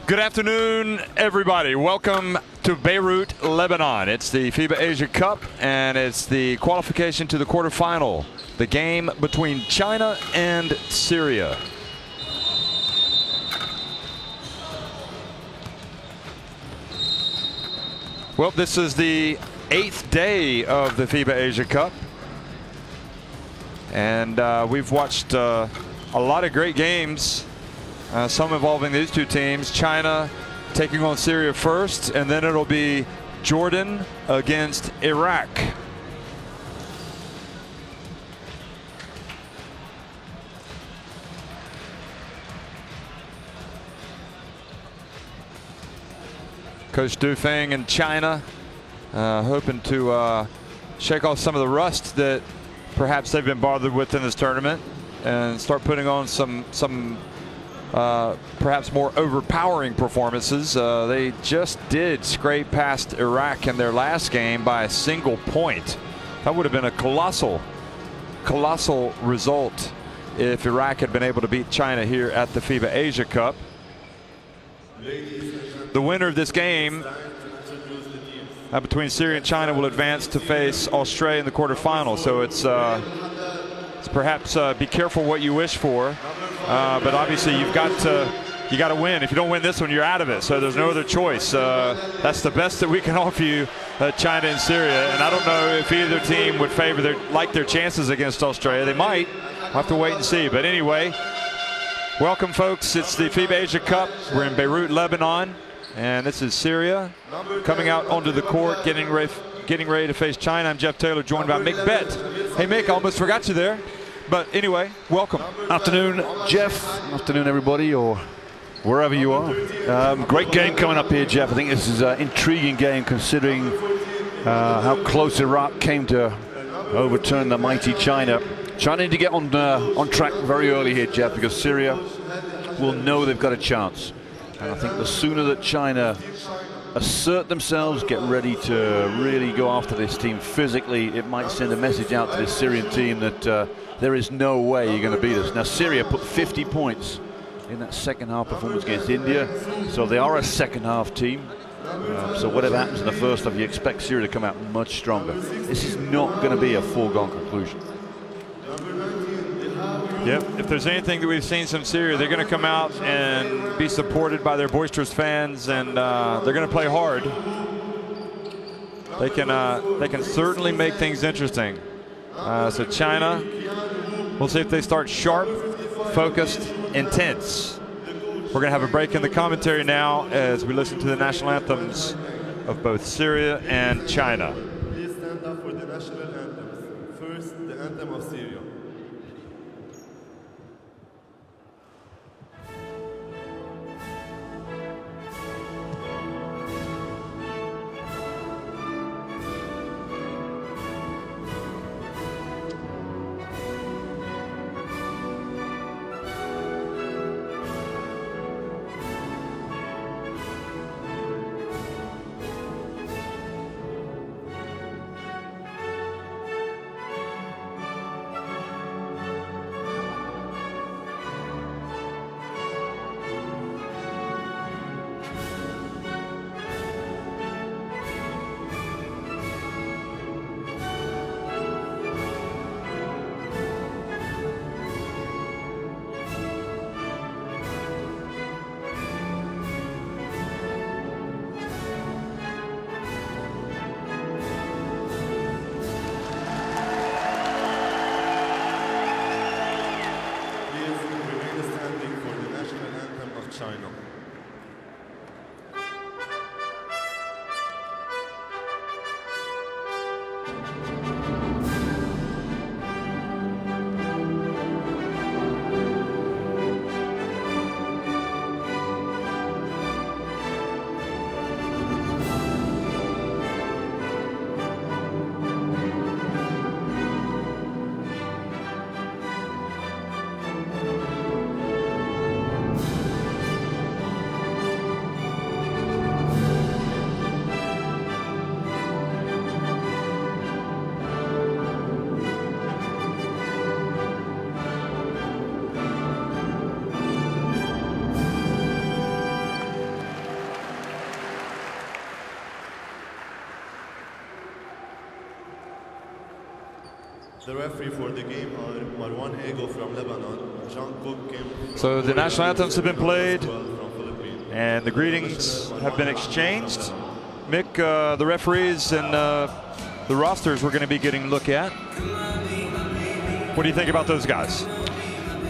Good afternoon, everybody. Welcome to Beirut, Lebanon. It's the FIBA Asia Cup, and it's the qualification to the quarterfinal. The game between China and Syria. Well, this is the 8th day of the FIBA Asia Cup, and we've watched a lot of great games. Some involving these two teams. China taking on Syria first, and then it'll be Jordan against Iraq. Coach Dufeng in China hoping to shake off some of the rust that perhaps they've been bothered with in this tournament and start putting on some perhaps more overpowering performances. They just did scrape past Iraq in their last game by a single point. That would have been a colossal result if Iraq had been able to beat China here at the FIBA Asia Cup. The winner of this game between Syria and China will advance to face Australia in the quarterfinals. So it's perhaps be careful what you wish for. But obviously you got to win. If you don't win this one, you're out of it. So there's no other choice. That's the best that we can offer you, China and Syria. And I don't know if either team would favor their chances against Australia. They might. We'll have to wait and see. But anyway, welcome, folks. It's the FIBA Asia Cup. We're in Beirut, Lebanon, and this is Syria coming out onto the court, getting ready to face China. I'm Jeff Taylor, joined by Mick Bett. Hey, Mick, I almost forgot you there. But anyway, welcome. Afternoon, Jeff. Afternoon, everybody, or wherever you are. Great game coming up here, Jeff. I think this is an intriguing game considering how close Iraq came to overturn the mighty China. China need to get on track very early here, Jeff, because Syria will know they've got a chance. And I think the sooner that China assert themselves, get ready to really go after this team physically, it might send a message out to this Syrian team that there is no way you're going to beat us. Now, Syria put 50 points in that second half performance against India, so they are a second half team. So whatever happens in the first half, you expect Syria to come out much stronger. This is not going to be a foregone conclusion. Yep, if there's anything that we've seen from Syria, they're going to come out and be supported by their boisterous fans, and they're going to play hard. They can certainly make things interesting. So China, we'll see if they start sharp, focused, intense. We're going to have a break in the commentary now as we listen to the national anthems of both Syria and China. Please stand up for the national anthems. First, the anthem of Syria. The referee for the game are Marwan Ego from Lebanon. John Cook came from So the national anthems have been played, from Philippines. and the greetings have been exchanged. Mick, the referees and the rosters we're going to be getting a look at. What do you think about those guys?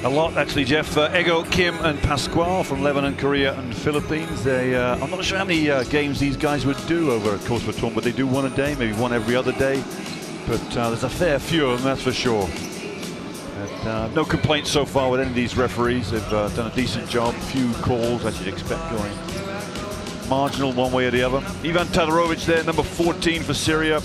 A lot, actually, Jeff. Ego, Kim, and Pasquale from Lebanon, Korea, and Philippines. I'm not sure how many games these guys would do over a course of a tournament, but they do one a day, maybe one every other day. But there's a fair few of them, that's for sure. And, no complaints so far with any of these referees. They've done a decent job. Few calls, as you'd expect, going marginal one way or the other. Ivan Todorovic there, number 14 for Syria.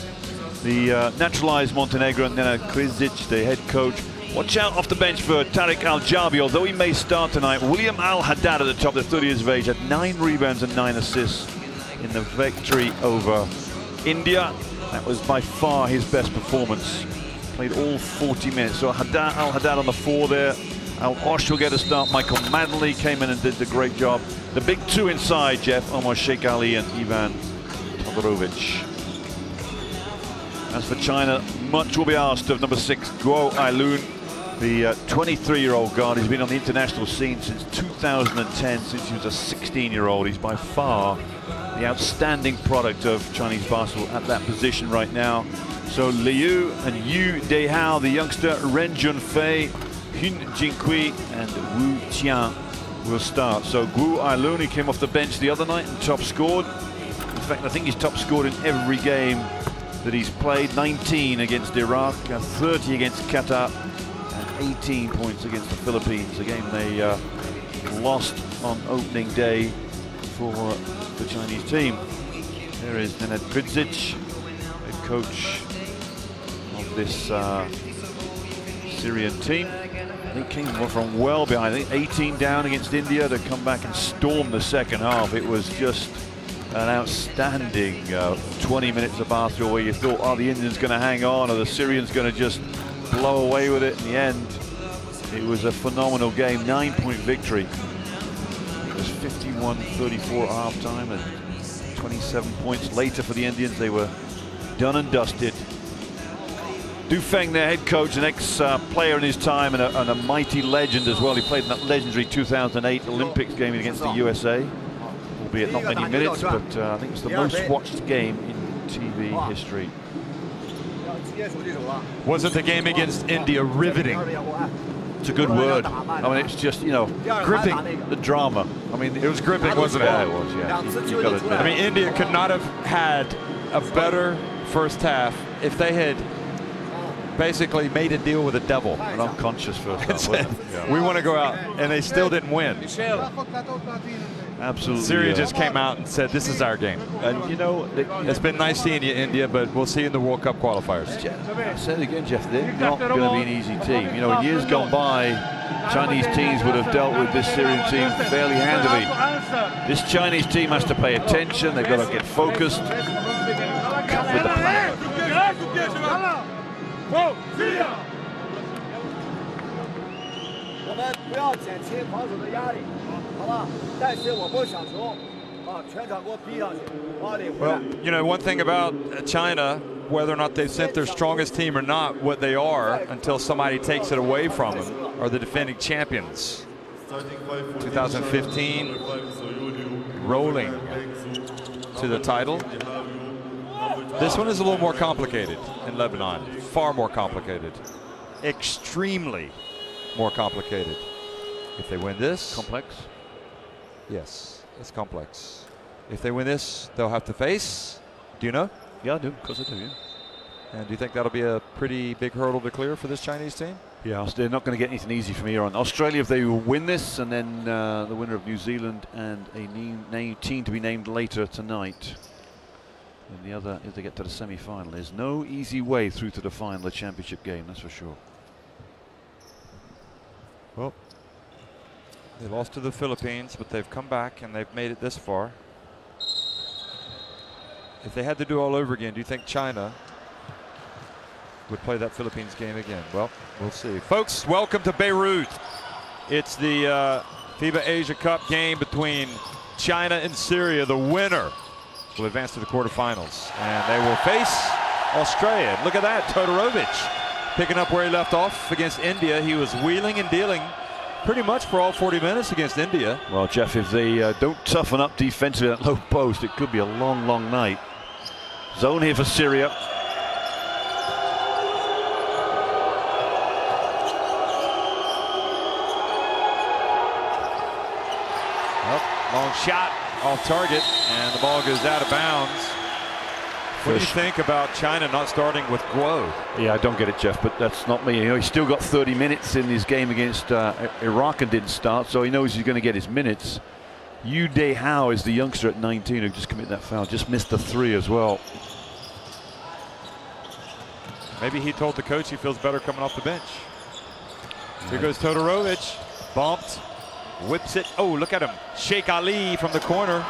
The naturalized Montenegrin, Nenad Krizic, the head coach. Watch out off the bench for Tariq Al-Jabi, although he may start tonight. William Al-Haddad at the top, the 30 years of age, had 9 rebounds and 9 assists in the victory over India. That was by far his best performance. Played all 40 minutes. So Al-Haddad on the 4 there. Al-Osh will get a start. Michael Madley came in and did the great job. The big 2 inside, Jeff, Omar Sheikh Ali and Ivan Todorovic. As for China, much will be asked of number 6, Guo Ailun, the 23-year-old guard. He's been on the international scene since 2010, since he was a 16-year-old. He's by far the outstanding product of Chinese basketball at that position right now. So Liu and Yu Dehao, the youngster, Ren Junfei, Hun Jinkui, and Wu Qian will start. So Guo Ailun, he came off the bench the other night and top scored. In fact, I think he's top scored in every game that he's played. 19 against Iraq, 30 against Qatar, and 18 points against the Philippines, a game they lost on opening day for the Chinese team. There is Nenad Krizic, head coach of this Syrian team. They came from well behind. I think 18 down against India to come back and storm the second half. It was just an outstanding 20 minutes of basketball where you thought, are the Indians going to hang on, or the Syrians going to just blow away with it? In the end, it was a phenomenal game. 9-point victory. It was 51-34 at halftime, and 27 points later for the Indians. They were done and dusted. Du Feng, their head coach, an ex-player in his time, and a mighty legend as well. He played in that legendary 2008 Olympics game against the USA. Albeit not many minutes, but I think it's the most watched game in TV history. Wasn't the game against India riveting? It's a good word. I mean, it's just, you know, gripping. The drama. I mean, it was gripping, wasn't it? Yeah, it was, yeah. You've got to admit. I mean, India could not have had a better first half if they had basically made a deal with the devil. An unconscious first half. Yeah. We want to go out, and they still didn't win. Absolutely. Syria just came out and said, this is our game. And you know, it's been nice seeing you, India, but we'll see you in the World Cup qualifiers. I said it again, Jeff, they're not going to be an easy team. You know, in years gone by, Chinese teams would have dealt with this Syrian team fairly handily. This Chinese team has to pay attention. They've got to get focused, come with the plan. Well, you know, one thing about China, whether or not they've sent their strongest team or not, what they are, until somebody takes it away from them, are the defending champions. 2015, rolling to the title. This one is a little more complicated in Lebanon, far more complicated, extremely more complicated. If they win this, complex. Yes, it's complex. If they win this, they'll have to face. Do you know? Yeah, I do. Of course I do. Yeah. And do you think that'll be a pretty big hurdle to clear for this Chinese team? Yeah, they're not going to get anything easy from here on. Australia, if they win this, and then the winner of New Zealand and a team to be named later tonight. And the other, if they get to the semi-final, there's no easy way through to the final, the championship game, that's for sure. Well, they lost to the Philippines, but they've come back and they've made it this far. If they had to do all over again, do you think China would play that Philippines game again? Well, we'll see. Folks, welcome to Beirut. It's the FIBA Asia Cup game between China and Syria. The winner will advance to the quarterfinals, and they will face Australia. Look at that, Todorovic picking up where he left off against India. He was wheeling and dealing pretty much for all 40 minutes against India. Well, Jeff, if they don't toughen up defensively at low post, it could be a long, long night. Zone here for Syria. Long shot off target, and the ball goes out of bounds. What do you think about China not starting with Guo? Yeah, I don't get it, Jeff, but that's not me. You know, he's still got 30 minutes in his game against Iraq and didn't start, so he knows he's going to get his minutes. Yu De Hao is the youngster at 19 who just committed that foul. Just missed the 3 as well. Maybe he told the coach he feels better coming off the bench. Here goes Todorovic. Bumped. Whips it. Oh, look at him. Sheikh Ali from the corner.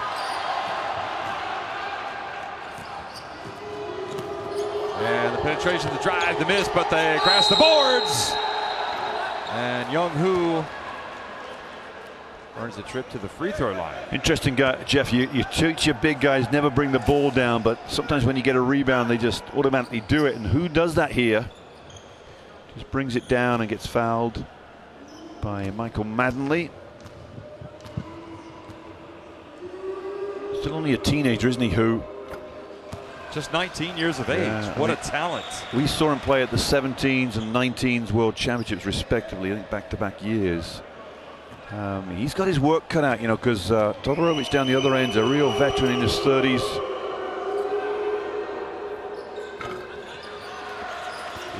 And the penetration, the drive, the miss, but they crash the boards. And Young Hoo earns a trip to the free throw line. Interesting guy, Jeff. You teach your big guys never bring the ball down, but sometimes when you get a rebound, they just automatically do it. And who does that here? Just brings it down and gets fouled by Michael Maddenley. Still only a teenager, isn't he, Who? Just 19 years of age. What a talent. We saw him play at the 17s and 19s World Championships, respectively, I think back-to-back years. He's got his work cut out, you know, because Todorovic down the other end is a real veteran in his 30s.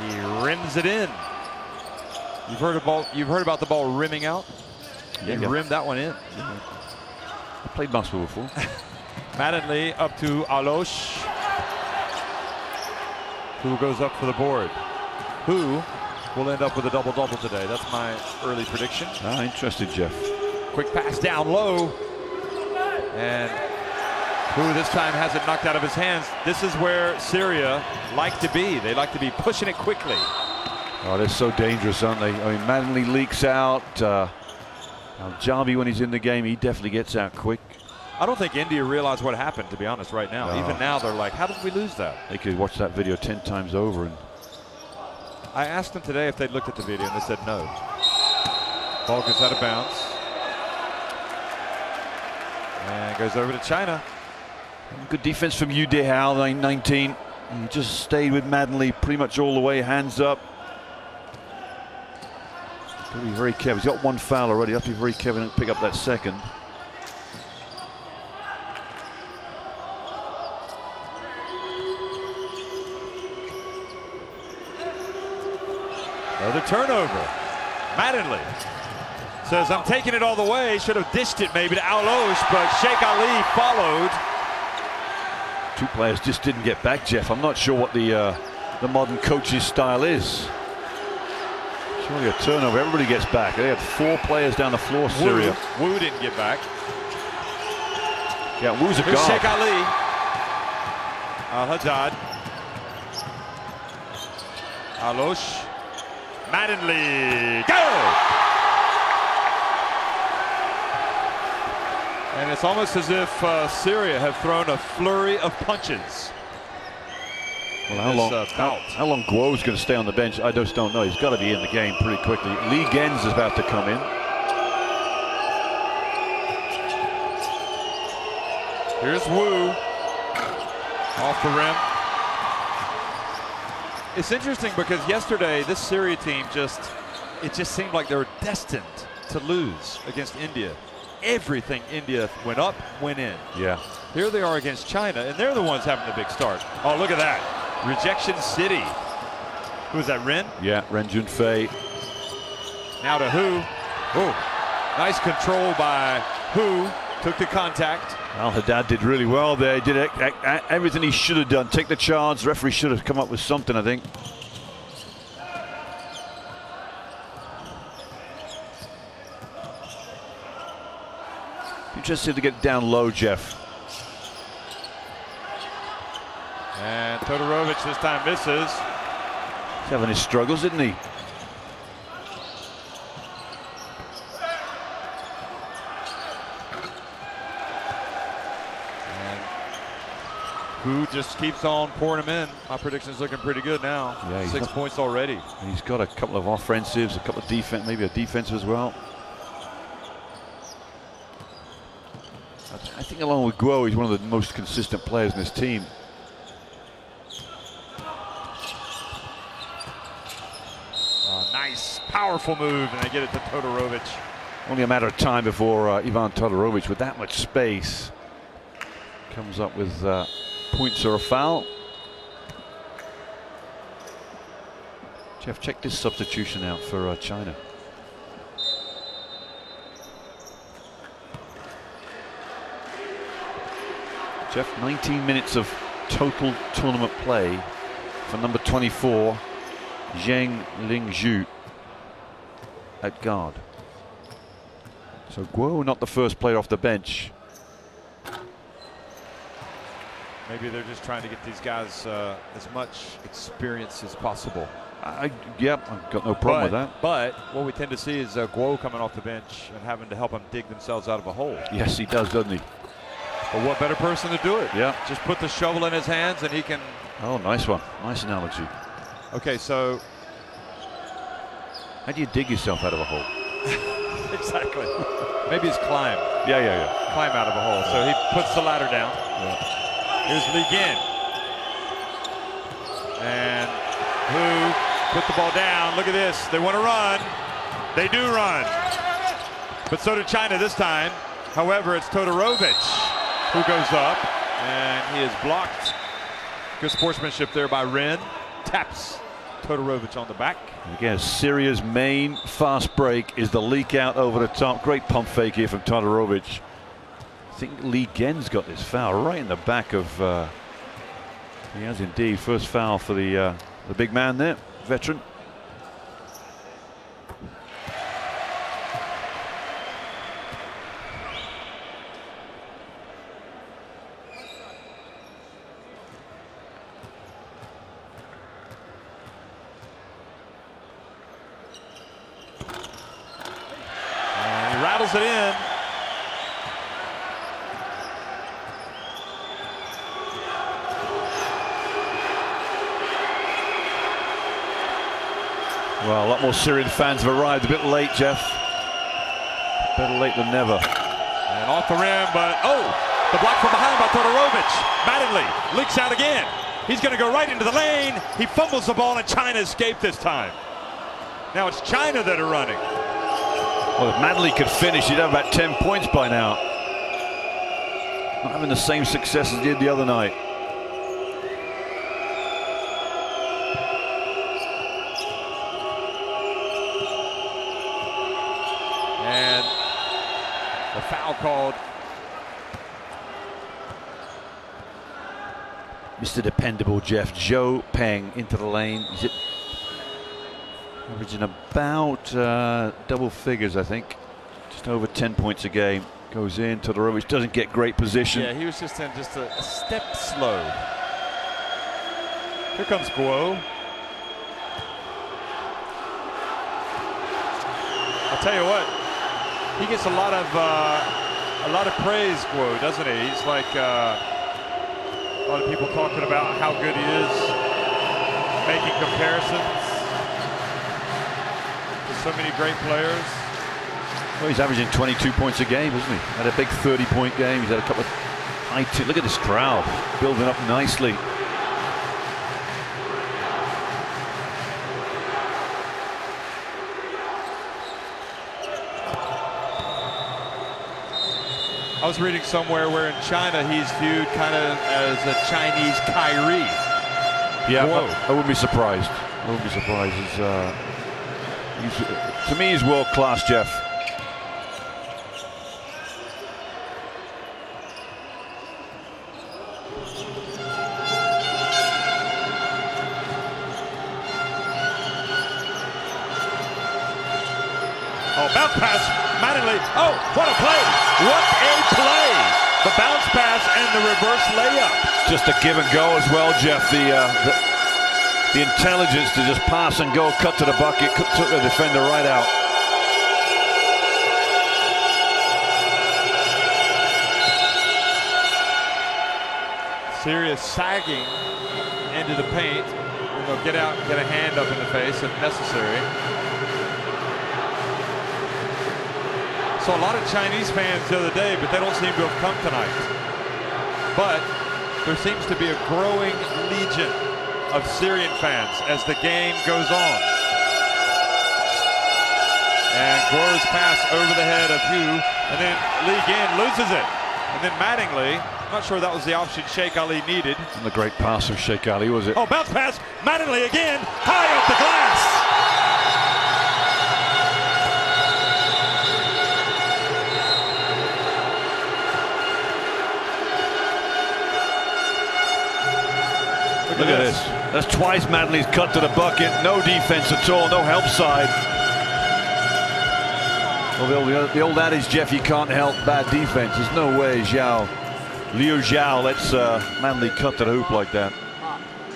He rims it in. You've heard about the ball rimming out? Yeah, he rimmed that one in. Yeah. I played basketball before. Maddenley up to Alosh, who goes up for the board. Who will end up with a double-double today? That's my early prediction. Ah, interesting, Jeff. Quick pass down low. And Who this time has it knocked out of his hands. This is where Syria like to be. They like to be pushing it quickly. Oh, they're so dangerous, aren't they? I mean, Maddenley leaks out. Al-Jabi, when he's in the game, he definitely gets out quick. I don't think India realize what happened, to be honest, right now. No. Even now, they're like, how did we lose that? They could watch that video 10 times over. And I asked them today if they'd looked at the video, and they said no. Ball gets out of bounds. And goes over to China. Good defense from Yu De Hao, 19. He just stayed with Maddenley pretty much all the way, hands up. Got to be very careful. He's got one foul already. Have to be very careful and pick up that second. Another turnover. Maddenley says, I'm taking it all the way. Should have dished it maybe to Alosh, but Sheikh Ali followed. Two players just didn't get back, Jeff. I'm not sure what the modern coach's style is. Surely a turnover, everybody gets back. They had 4 players down the floor, Syria. Wu didn't get back. Yeah, Wu's a guard. Here's Sheikh Ali. Al-Haddad. Alosh. Maddenley. Go! And it's almost as if Syria have thrown a flurry of punches. Well, how long Guo's going to stay on the bench, I just don't know. He's got to be in the game pretty quickly. Lee Gens is about to come in. Here's Wu off the rim. It's interesting because yesterday this Syria team just seemed like they were destined to lose against India. Everything India went up, went in. Yeah. Here they are against China, and they're the ones having the big start. Oh, look at that. Rejection City. Who is that, Ren? Yeah, Ren Junfei. Now to Hu. Oh, nice control by Hu. Took the contact. Al-Haddad did really well there. He did everything he should have done. Take the charge. The referee should have come up with something, I think. Interested to get down low, Jeff. And Todorovic this time misses. He's having his struggles, isn't he? Who just keeps on pouring them in. My prediction's looking pretty good now. Yeah, 6 points already. He's got a couple of offensives, a couple of defense, maybe a defensive as well. I think along with Guo, he's one of the most consistent players in this team. Nice, powerful move, and they get it to Todorovic. Only a matter of time before Ivan Todorovic, with that much space, comes up with points or a foul. Jeff, check this substitution out for China. Jeff, 19 minutes of total tournament play for number 24, Zheng Lingzhu at guard. So Guo not the first player off the bench. Maybe they're just trying to get these guys as much experience as possible. Yep, I've got no problem with that. But what we tend to see is Guo coming off the bench and having to help them dig themselves out of a hole. Yes, he does, doesn't he? But what better person to do it? Yeah. Just put the shovel in his hands and he can. Oh, nice one. Nice analogy. Okay, so. How do you dig yourself out of a hole? Exactly. Maybe it's climb. Yeah. Climb out of a hole. So he puts the ladder down. Yeah. Here's Li Gin. And who put the ball down? Look at this. They want to run. They do run. But so did China this time. However, it's Todorovic who goes up, and he is blocked. Good sportsmanship there by Ren. Taps Todorovic on the back. Again, Syria's main fast break is the leak out over the top. Great pump fake here from Todorovic. I think Li Gen's got this foul right in the back of. He has indeed. First foul for the big man there, veteran. Rattles it in. Well, a lot more Syrian fans have arrived a bit late, Jeff. Better late than never. And off the rim, but the block from behind by Todorovic. Mattingly leaks out again. He's going to go right into the lane. He fumbles the ball, and China escaped this time. Now it's China that are running. Well, if Mattingly could finish, he'd have about 10 points by now. Not having the same success as he did the other night. And the foul called. Mr. Dependable Jeff, Zhou Peng into the lane. Is it averaging about double figures, I think. Just over 10 points a game. Goes in, Todorovic doesn't get great position. Yeah, he was just in just a step slow. Here comes Guo. I'll tell you what, he gets a lot of praise, Guo, doesn't he? He's like a lot of people talking about how good he is, making comparisons to so many great players. Well, he's averaging 22 points a game, isn't he? Had a big 30-point game. He's had a couple of high two. Look at this crowd building up nicely. I was reading somewhere where in China he's viewed kind of as a Chinese Kyrie. Yeah, I wouldn't be surprised. I wouldn't be surprised. To me, he's world class, Jeff. Oh, bounce pass, Mattingly. Oh, what a play! What a play! The bounce pass and the reverse layup. Just a give and go as well, Jeff. The intelligence to just pass and go, cut to the bucket, took the defender right out. Syria sagging into the paint. And they'll get out and get a hand up in the face if necessary. Saw a lot of Chinese fans the other day, but they don't seem to have come tonight. But there seems to be a growing legion of Syrian fans as the game goes on. And Guo's pass over the head of Hu, and then Li Gin loses it. And then Mattingly, I'm not sure that was the option Sheikh Ali needed. And the great pass of Sheikh Ali, was it? Oh, bounce pass, Mattingly again, high up the glass. Look at this. That's twice Mattingly's cut to the bucket. No defense at all, no help side. Well, the old adage, Jeff, you can't help bad defense. There's no way Liu Zhao lets Mattingly cut to the hoop like that.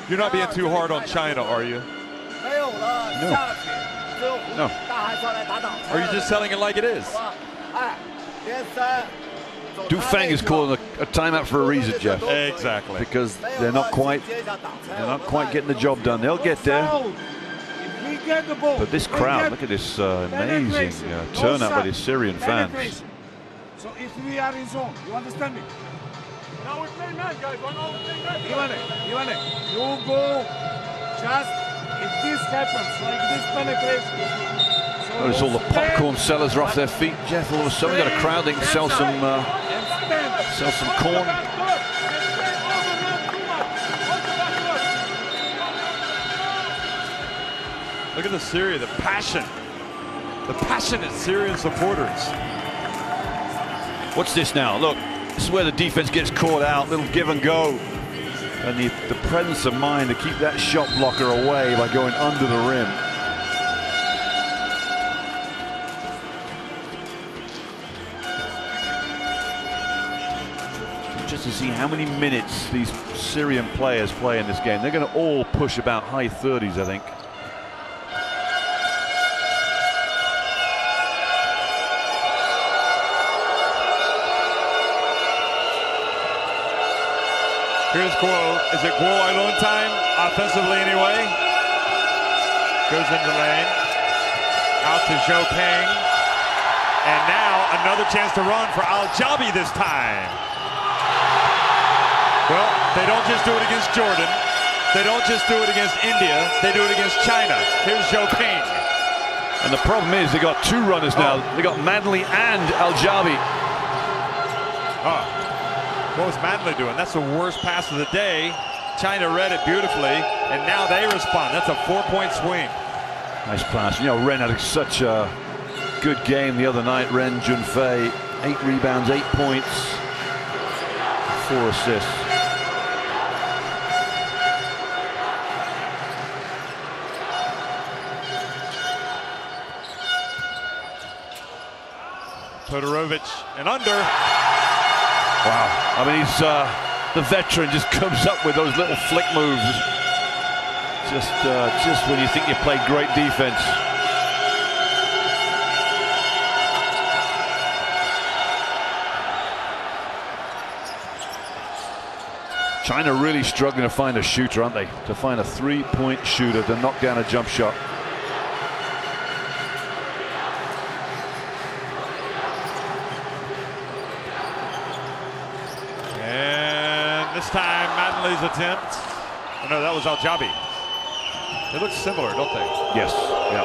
You're not being too hard on China, are you? No. Or are you just selling it like it is? Dufeng is calling a timeout for a reason, Jeff. Exactly. Because they're not quite getting the job done. They'll get there. But this crowd, look at this amazing turnout by the Syrian fans. So if we are in zone, you understand me? Now we play man, guys. Ivane, you go just if this happens, like this penetration. Notice all the popcorn sellers are off their feet, Jeff. All of a sudden, we've got a crowd that can sell some corn. Look at the Syria, the passionate Syrian supporters. What's this now? Look, this is where the defense gets caught out, little give and go. And the presence of mind to keep that shot blocker away by going under the rim. Just to see how many minutes these Syrian players play in this game. They're going to all push about high 30s, I think. Here's Guo. Is it Guo alone time? Offensively anyway. Goes into the lane. Out to Zhou Peng. And now another chance to run for Al-Jabi this time. Well, they don't just do it against Jordan. They don't just do it against India. They do it against China. Here's Zhou Peng. And the problem is they got two runners now. They got Mattingly and Al-Jabi. What was Mattingly doing? That's the worst pass of the day. China read it beautifully, and now they respond. That's a 4-point swing. Nice pass. You know, Ren had such a good game the other night. Ren Junfei, 8 rebounds, 8 points, 4 assists. Todorovic and under. Wow. I mean, he's the veteran, just comes up with those little flick moves. Just when you think you played great defense. China really struggling to find a shooter, aren't they? To find a 3-point shooter to knock down a jump shot. This time, Mattingly's attempt. Oh, no, that was Al-Jabi. They look similar, don't they? Yes. Yeah.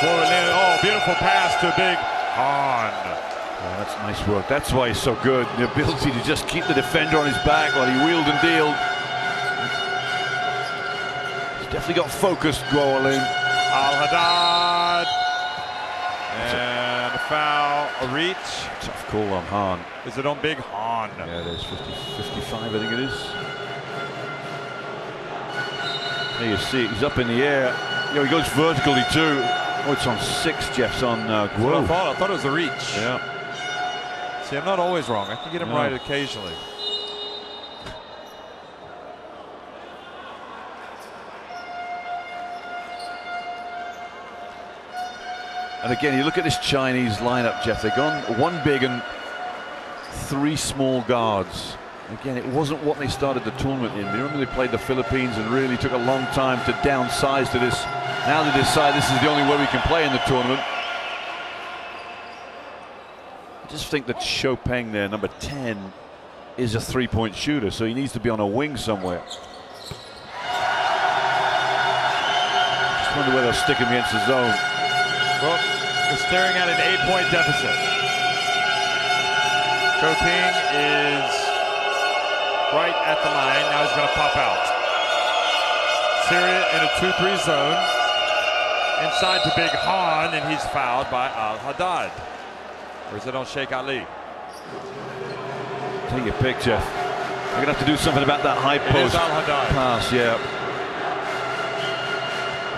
Oh, beautiful pass to Big Han. Oh, that's nice work. That's why he's so good. The ability to just keep the defender on his back while he wheeled and dealed. He's definitely got focused, Guoling. Al-Haddad. And a foul, a reach. Tough call on Han. Is it on Big Han? Yeah, it is. 55, I think it is. There you see it. He's up in the air. You know, he goes vertically too. Oh, it's on 6, Jeff's on Guo. I thought it was a reach. Yeah. See, I'm not always wrong. I can get him right occasionally. And again, you look at this Chinese lineup, Jeff. They've gone one big and three small guards. Again, it wasn't what they started the tournament in. Remember, they played the Philippines and really took a long time to downsize to this. Now they decide this is the only way we can play in the tournament. I just think that Chopin there, number 10, is a three-point shooter, so he needs to be on a wing somewhere. Just wonder whether they'll stick him against the zone. Well, we're staring at an 8-point deficit. Chopin is right at the line. Now he's going to pop out. Syria in a 2-3 zone. Inside to Big Han, and he's fouled by Al-Haddad. Or is it on Sheikh Ali? Take your pick, Jeff. We're going to have to do something about that high post pass, yeah.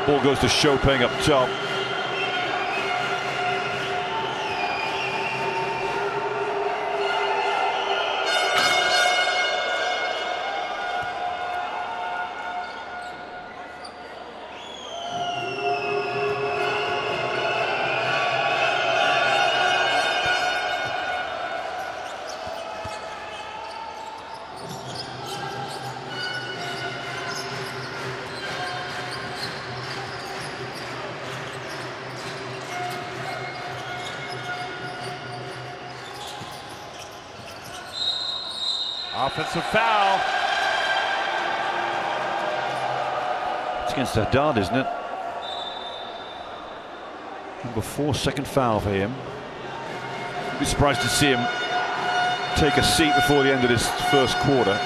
Ball goes to Chopin up top. Offensive foul. It's against Haddad, isn't it? Number 4, second foul for him. I'd be surprised to see him take a seat before the end of this first quarter.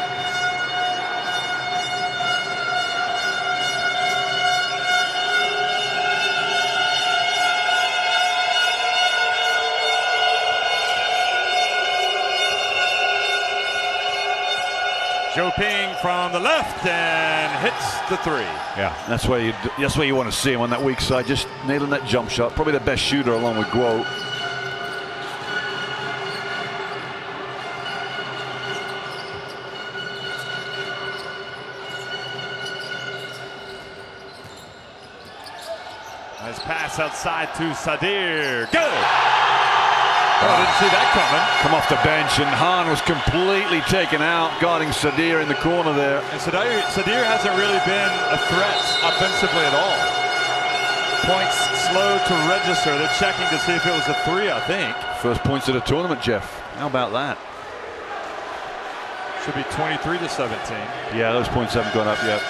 Chopin from the left and hits the 3. Yeah, that's where you want to see him on that weak side, just nailing that jump shot. Probably the best shooter along with Guo. Nice pass outside to Sadir. Good. Oh, I didn't see that coming. Come off the bench, and Han was completely taken out, guarding Sadir in the corner there. And Sadir hasn't really been a threat offensively at all. Points slow to register. They're checking to see if it was a 3, I think. First points of the tournament, Jeff. How about that? Should be 23 to 17. Yeah, those points haven't gone up yet.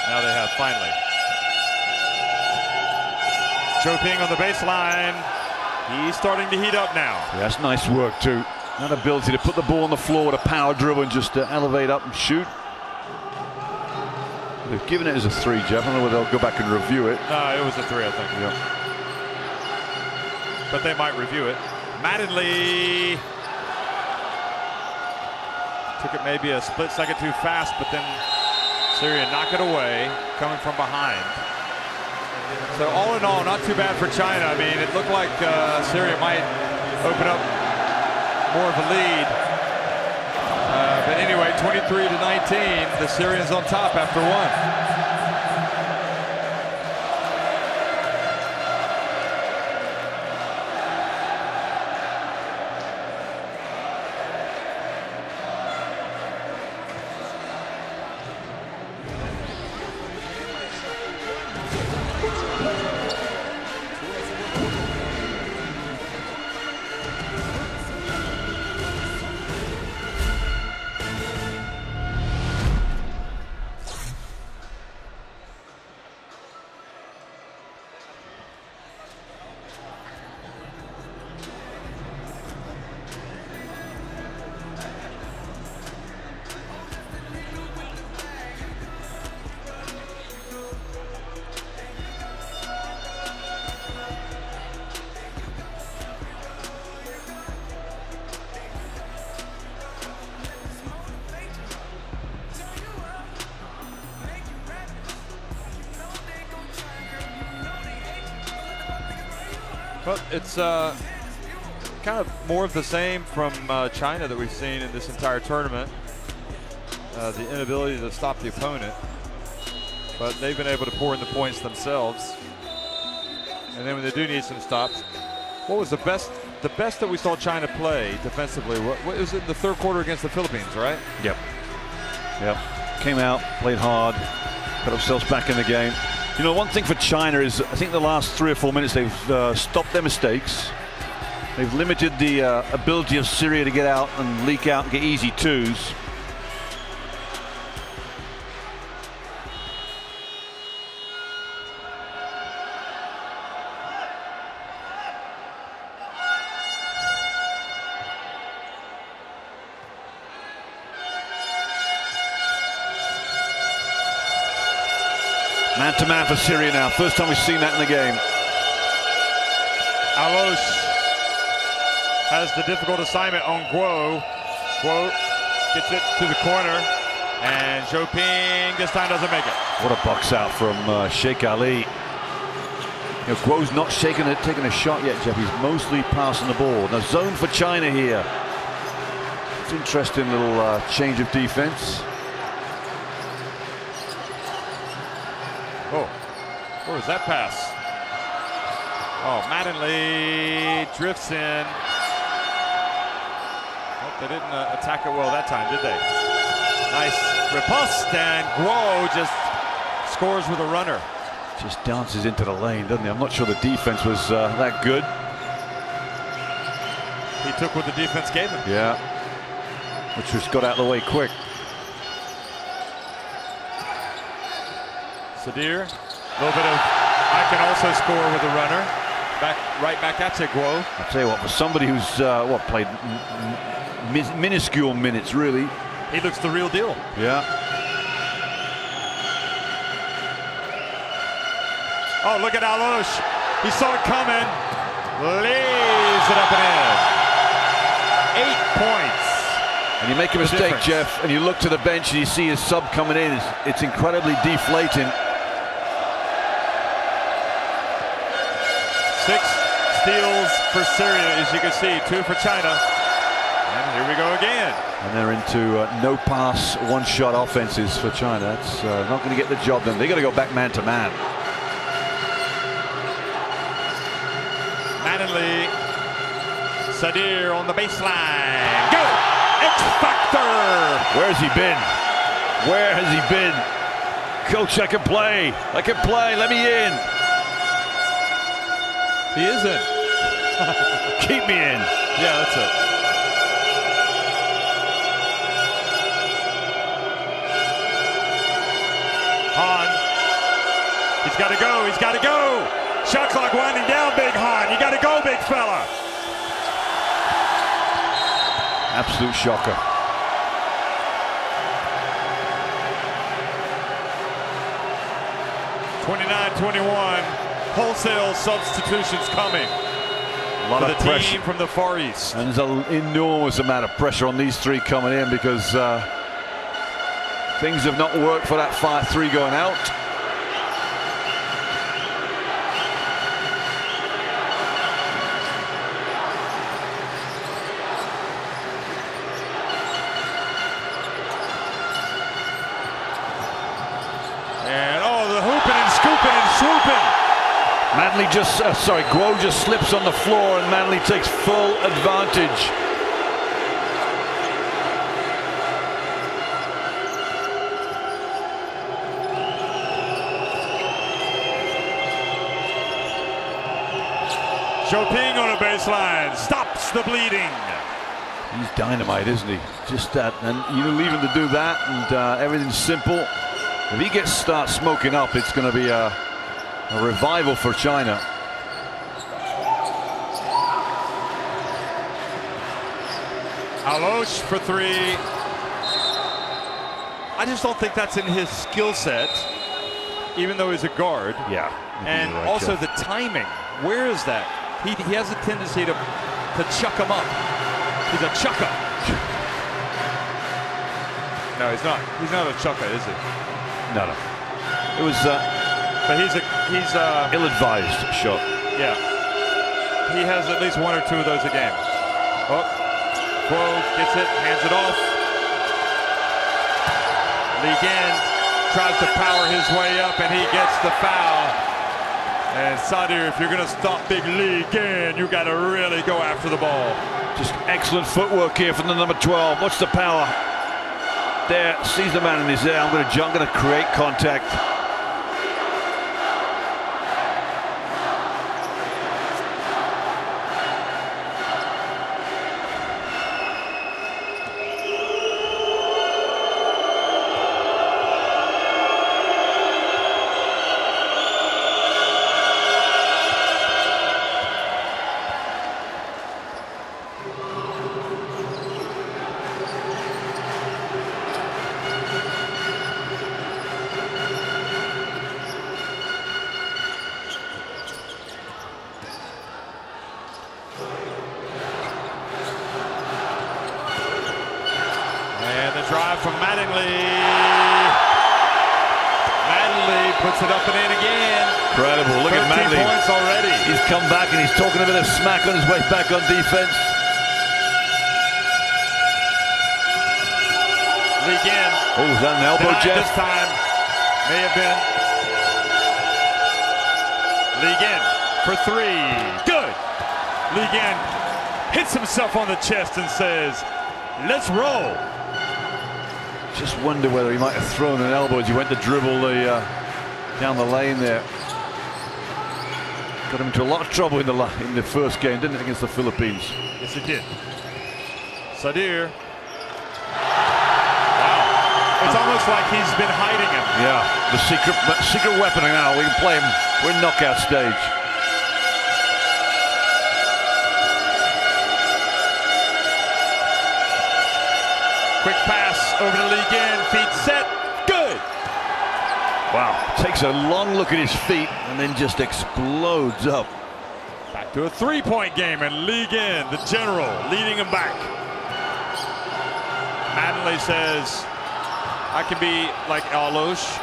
Now they have, finally. Chopin on the baseline. He's starting to heat up now. Yeah, that's nice work too. That ability to put the ball on the floor with a power dribble and just elevate up and shoot. They've given it as a 3, Jeff. I don't know whether they'll go back and review it. No, it was a 3, I think. Yeah. But they might review it. Mattingly took it maybe a split second too fast, but then Syria knock it away, coming from behind. So all in all, not too bad for China. I mean, it looked like Syria might open up more of a lead. But anyway, 23 to 19, the Syrians on top after 1. Well, it's kind of more of the same from China that we've seen in this entire tournament. the inability to stop the opponent. But they've been able to pour in the points themselves. And then when they do need some stops, what was the best that we saw China play defensively? What was it in the third quarter against the Philippines, right? Yep. Came out, played hard, got themselves back in the game. You know, one thing for China is, I think the last 3 or 4 minutes they've stopped their mistakes. They've limited the ability of Syria to get out and leak out and get easy twos. Man-to-man for Syria now. First time we've seen that in the game. Alosh has the difficult assignment on Guo. Guo gets it to the corner, and Zhou Ping this time doesn't make it. What a box out from Sheikh Ali. You know, Guo's not taking a shot yet, Jeff. He's mostly passing the ball. Now zone for China here. It's an interesting little change of defense. Oh, what was that pass? Oh, Mattingly drifts in. Oh, they didn't attack it well that time, did they? Nice riposte, and Guo just scores with a runner. Just dances into the lane, doesn't he? I'm not sure the defense was that good. He took what the defense gave him. Yeah, which just got out of the way quick. Sadir, a little bit of I can also score with a runner. Right back at you, Guo. I'll tell you what, for somebody who's played minuscule minutes, really. He looks the real deal. Yeah. Oh, look at Alosh. He saw it coming. Lays it up and in. 8 points. And you make a mistake, Jeff, and you look to the bench and you see his sub coming in. It's incredibly deflating. 6 steals for Syria, as you can see, 2 for China. And here we go again. And they're into no pass, one shot offenses for China. That's not going to get the job done. They got to go back man to man. Mattingly, Sadir on the baseline. Go! X Factor! Where has he been? Where has he been? Coach, I can play. I can play. Let me in. He isn't. Keep me in. Yeah, that's it. Han. He's got to go. He's got to go. Shot clock winding down, big Han. You got to go, big fella. Absolute shocker. (29-21). Wholesale substitutions coming. A lot for of the pressure team from the Far East. And there's an enormous amount of pressure on these 3 coming in because things have not worked for that 5-3 going out. And oh, the hooping and scooping and swooping. Manley just, Guo just slips on the floor and Manley takes full advantage. Zhou Ping on a baseline, stops the bleeding. He's dynamite, isn't he? Just that, and you leave him to do that and everything's simple. If he starts smoking up, it's going to be a revival for China. Alosh for 3. I just don't think that's in his skill set, even though he's a guard. Yeah. And right, also Jeff. the timing. Where is that? He has a tendency to chuck him up. He's a chucker. No, he's not. He's not a chucker, is he? No. It was But he's ill-advised shot. Yeah. He has at least 1 or 2 of those a game. Oh, Guo gets it, hands it off. Lee Gin tries to power his way up, and he gets the foul. And Sadir, if you're going to stop Big Lee Gin, you got to really go after the ball. Just excellent footwork here from the number 12. What's the power? There, sees the man in his air. I'm going to jump, going to create contact. Drive from Mattingly. Mattingly puts it up and in again. Incredible. Look at Mattingly. 13 points already. He's come back and he's talking a bit of smack on his way back on defense. Lee Gin. Oh, is that an elbow, Jeff? This time may have been. Lee Gin for three. Good. Lee Gin hits himself on the chest and says, "Let's roll." Just wonder whether he might have thrown an elbow as he went to dribble down the lane there. Got him into a lot of trouble in the first game, didn't it, against the Philippines? Yes, it did. Sadir. Wow. It's almost like he's been hiding him. Yeah, the secret weapon now. We can play him. We're in knockout stage. Quick pass over to Lee Gin. Feet set. Good. Wow. Takes a long look at his feet and then just explodes up. Back to a three-point game, and Lee Gin, the general, leading him back. Mattingly says, "I can be like Alosh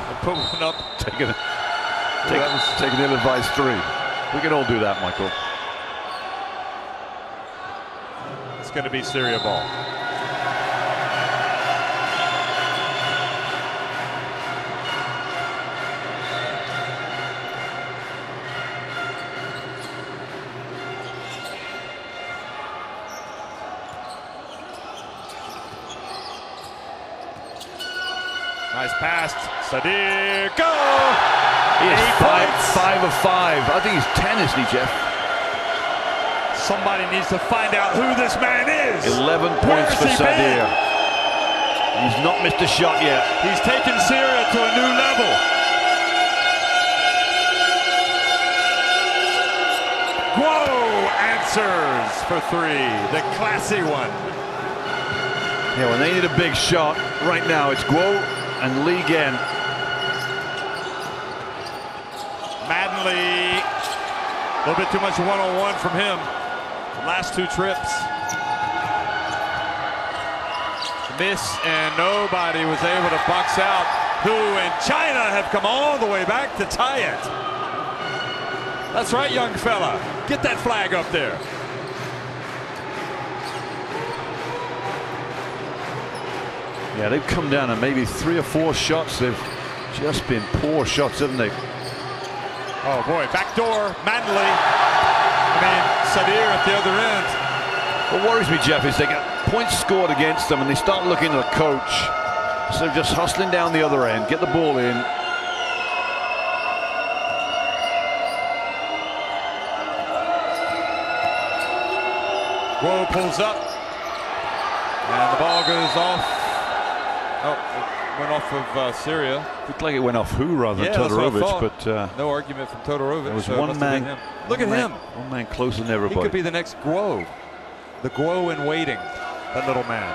and put one up." Taking ill advice three. We can all do that, Michael. It's going to be Syria ball. Nice pass. Sadir, go! He is 5 of 5. I think he's 10, isn't he, Jeff? Somebody needs to find out who this man is. 11 points for Sadir. He's not missed a shot yet. He's taken Syria to a new level. Guo answers for three. The classy one. Yeah, when they need a big shot, right now it's Guo and Lee Gin. Mattingly, a little bit too much one-on-one from him. The last two trips. Miss, and nobody was able to box out. Who and China have come all the way back to tie it. That's right, young fella. Get that flag up there. Yeah, they've come down and maybe 3 or 4 shots. They've just been poor shots, haven't they? Oh boy, backdoor, Mattingly. Sadir at the other end. What worries me, Jeff, is they get points scored against them and they start looking at the coach. So they're just hustling down the other end, get the ball in. Guo pulls up. And the ball goes off. Oh, it went off of Syria. Looked like it went off who rather than Todorovic, but no argument from Todorovic. There was so one man. Look at him. One man closer than everybody. He could be the next Guo. The Guo in waiting. That little man.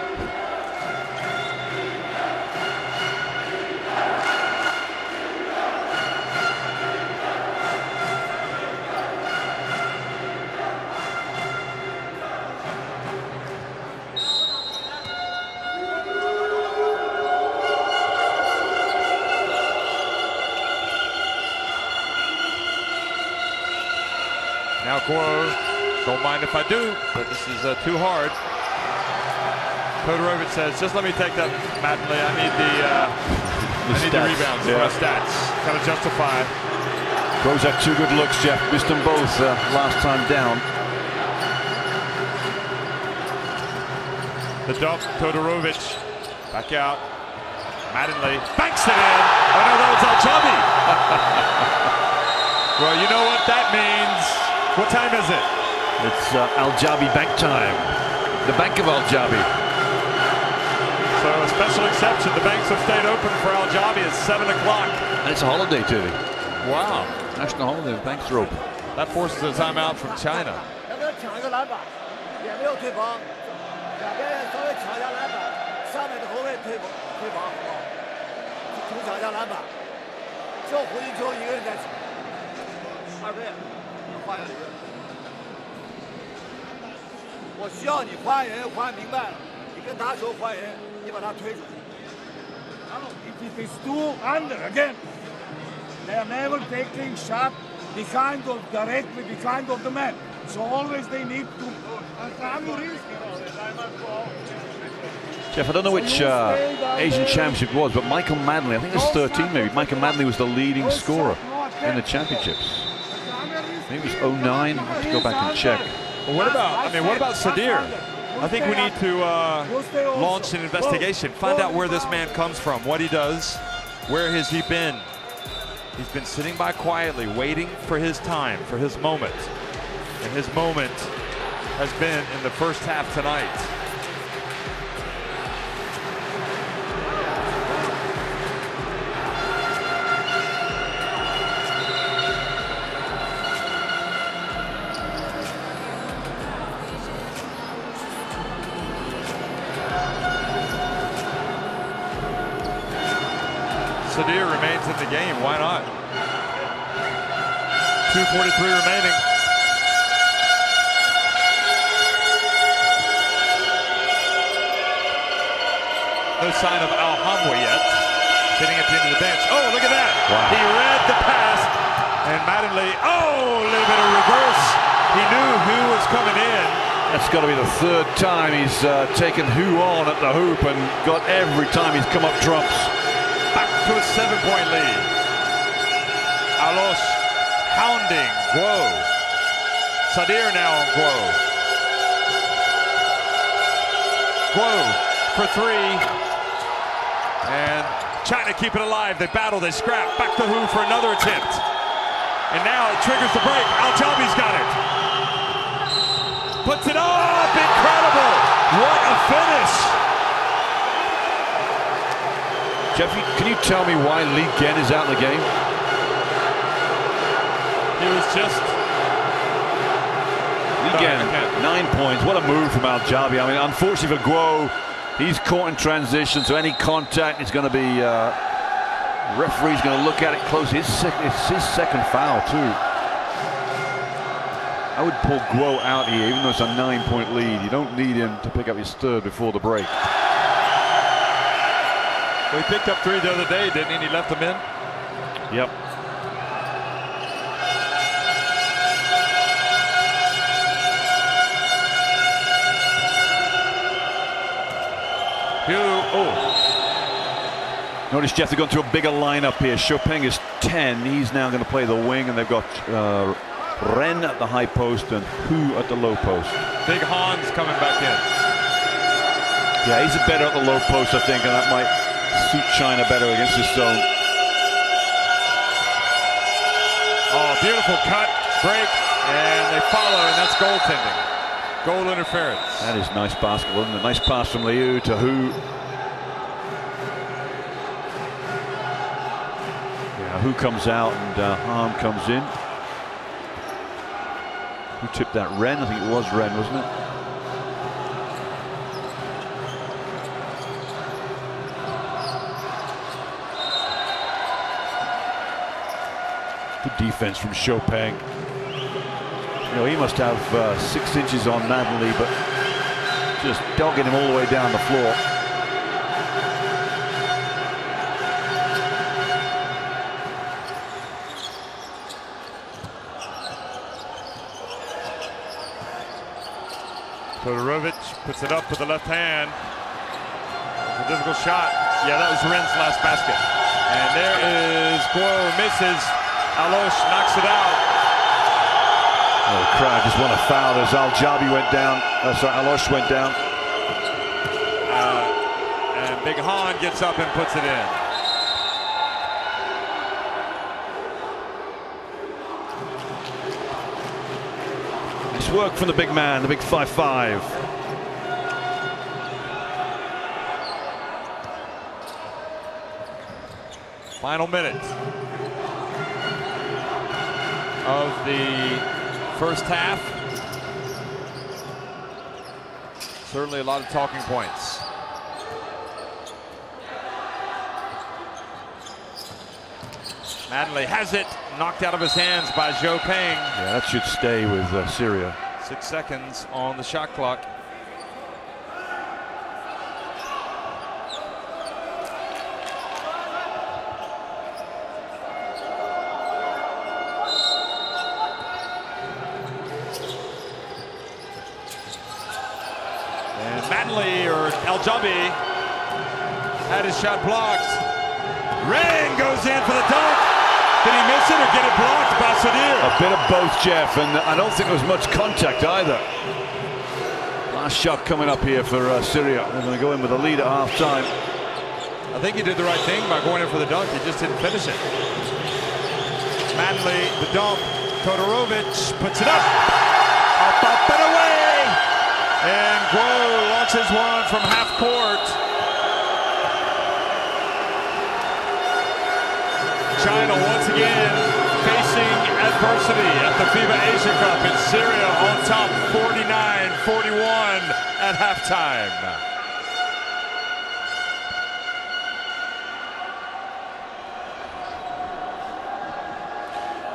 Now Guo, don't mind if I do, but this is too hard. Todorovic says, just let me take that, Mattingly. I need the rebounds for my stats. Got to justify. Those are two good looks, Jeff. Missed them both last time down. The dump, Todorovic. Back out. Mattingly banks it in. Oh no, that was Al-Jabi. Well, you know what that means. What time is it? It's Al-Jabi bank time. The bank of Al-Jabi. So a special exception. The banks have stayed open for Al-Jabi at 7 o'clock. And it's a holiday today. Wow. National holiday. The banks are open. That forces a timeout from China. If it is two under again, they are never taking shot directly behind of the man. So always they need to. Jeff, I don't know which Asian championship it was, but Michael Mattingly, I think it was 13 maybe. Michael Mattingly was the leading scorer in the championships. Maybe it was 09. I have to go back and check. Well, what about Sadir? I think we need to launch an investigation, find out where this man comes from, what he does, where has he been. He's been sitting by quietly, waiting for his time, for his moment. And his moment has been in the first half tonight. Sadir remains in the game. Why not? 2:43 remaining. No sign of Al-Hamwa yet. Sitting at the end of the bench. Oh, look at that. Wow. He read the pass. And Mattingly, oh, a little bit of reverse. He knew who was coming in. That's got to be the third time he's taken who on at the hoop and got every time he's come up trumps. Back to a 7-point lead. Alos hounding Guo. Sadir now on Guo. Guo for three. And China keep it alive. They battle, they scrap. Back to Hu for another attempt. And now it triggers the break. Al-Jabi's got it. Puts it up. Incredible. What a finish. Jeffy, can you tell me why Li Gen is out of the game? He was just... Li Gen, 9 points. What a move from Al-Jabi. I mean, unfortunately for Guo, he's caught in transition, so any contact is going to be... referee's going to look at it closely. It's his second foul, too. I would pull Guo out here, even though it's a 9-point lead. You don't need him to pick up his third before the break. Well, he picked up three the other day, didn't he? And he left them in? Yep. Notice, Jeff, they've gone to a bigger lineup here. Chopin is 10. He's now going to play the wing, and they've got Ren at the high post and Hu at the low post. Big Hans coming back in. Yeah, he's better at the low post, I think, and that might suit China better against this zone. Oh, beautiful cut, break, and they follow, and that's goaltending. Goal interference. That is nice basketball, isn't it? Nice pass from Liu to Hu. Yeah, Hu comes out and Harm comes in. Who tipped that? Ren? I think it was Ren, wasn't it? Good defense from Chopin. You know, he must have 6 inches on Mattingly, but just dogging him all the way down the floor. Todorovic puts it up with the left hand. a difficult shot. Yeah, that was Ren's last basket. And there is Guo, misses. Alosh knocks it out. Oh, the crowd just want a foul as Al-Jabi went down. Alosh went down. And Big Han gets up and puts it in. Nice work from the big man, the big 5'5". Final minute of the first half. Certainly a lot of talking points. Manley has it, knocked out of his hands by Zhou Peng. Yeah, that should stay with Syria. 6 seconds on the shot clock. Manley or Al-Jabi had his shot blocked. Ren goes in for the dunk. Did he miss it or get it blocked by Sadir? A bit of both, Jeff, and I don't think there was much contact either. Last shot coming up here for Syria. They're going to go in with a lead at half-time. I think he did the right thing by going in for the dunk. He just didn't finish it. Manley, the dump. Todorovic puts it up. Up and away. And Guo launches one from half court. China once again facing adversity at the FIBA Asia Cup, and Syria on top 49-41 at halftime.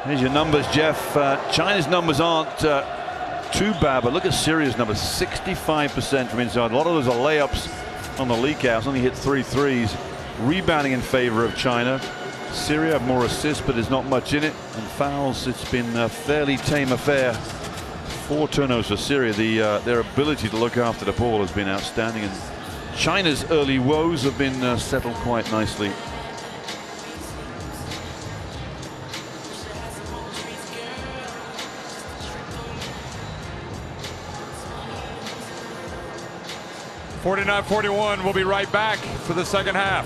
Here's your numbers, Jeff. China's numbers aren't too bad, but look at Syria's numbers. 65% from inside. A lot of those are layups on the leak outs. Only hit 3 threes. Rebounding in favor of China. Syria have more assists, but there's not much in it. And fouls, it's been a fairly tame affair. 4 turnovers for Syria. Their ability to look after the ball has been outstanding. And China's early woes have been settled quite nicely. (49-41). We'll be right back for the second half.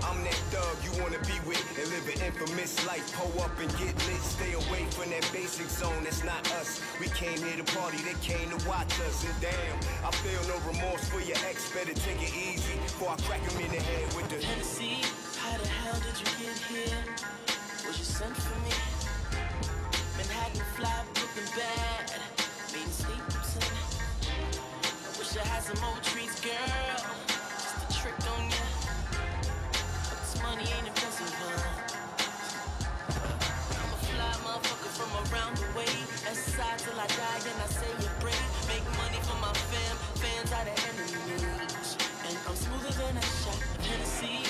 I'm that thug you wanna be with and live an infamous life. Pull up and get lit, stay away from that basic zone. That's not us. We came here to party, they came to watch us. And damn, I feel no remorse for your ex. Better take it easy before I crack him in the head with the Tennessee. How the hell did you get here? Was you sent for me? Manhattan fly, Brooklyn bad. Mean Stevenson. I wish I had some old trees, girl. Just a trick on ya. But this money ain't impressive, huh? I'm a fly motherfucker from around the way. Aside till I die, and I say you brave. Make money for my fans out of enemies. And I'm smoother than a shot. Tennessee,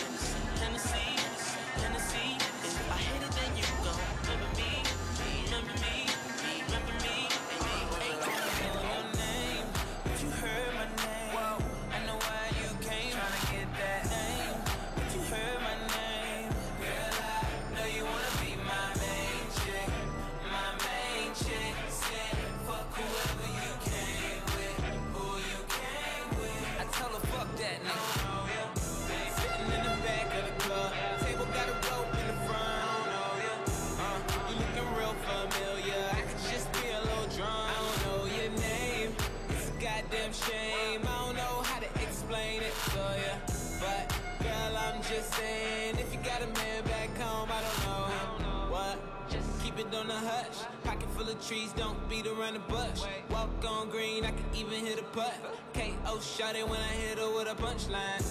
Tennessee, Tennessee. If I hit it, then you gon' remember me, remember me, remember me. Ain't know your name, but you heard my name. Whoa, I know why you came, tryna get that name. But you heard my name, girl. I know you wanna be my main chick, my main chick. Said fuck whoever you came with, who you came with. I tell her fuck that nigga. Sitting in the back of the club, table got a rope in the front. You looking real familiar. I could just be a little drunk. I don't know your name. It's a goddamn shame. I don't know how to explain it to ya, but girl, I'm just saying, if you got a man back home, I don't know him. What? Just keep it on the hush. Pocket full of trees, don't beat around the bush. Walk on green, I can even hit a putt. KO shot it when I hit her with a punchline.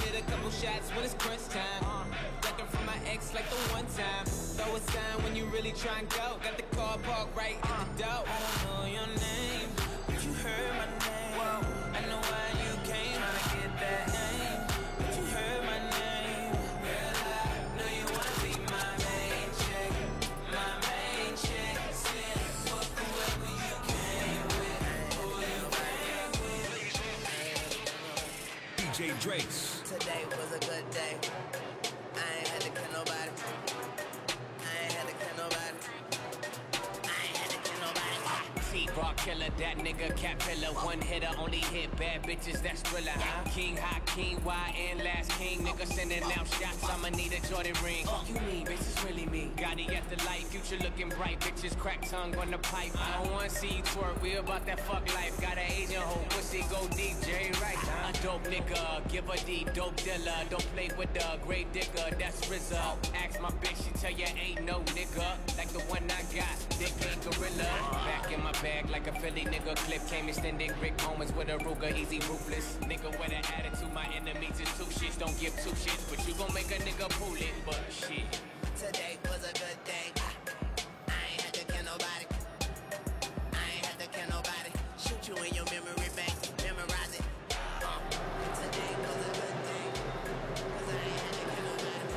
Hit a couple shots when it's crunch time. Ducking from my ex like the one time. Throw a sign when you really try and go. Got the car parked right in the door. I don't know your name, but you heard my name. Whoa, I know why you came, tryna get that name. But you heard my name, girl. I know you wanna be my main chick, my main chick. Said fuck whoever you came with, who you came with. DJ Drake's. Today was a good day. I ain't had to kill nobody. I ain't had to kill nobody. I ain't had to kill nobody. T-Rock killer, that nigga cat pillar. One hitter, only hit bad bitches, that's thriller. King, hot king, YN, last king. Nigga sending out shots, I'ma need a Jordan ring. You mean, bitch, it's really me. Gotti at the light, future looking bright. Bitches crack tongue on the pipe. I don't wanna see you twerk, we about that fuck life. Got an Asian hoe, pussy go deep, Jerry right. A dope nigga, give a D, dope dealer. Don't play with the grave digger, that's RZA. Ask my bitch, she tell you ain't no nigga like the one I got, dick ain't gorilla. Back in my bag like a Philly nigga, clip came extended. Rick Owens with a Ruger, easy ruthless. Nigga with an attitude, my enemies is two shits. Don't give two shits, but you gon' make a nigga pull it, but shit. Today was a good day. I ain't had to kill nobody. I ain't had to kill nobody. Shoot you in your memory bank, memorize it. Today was a good day, 'cause I ain't had to kill nobody.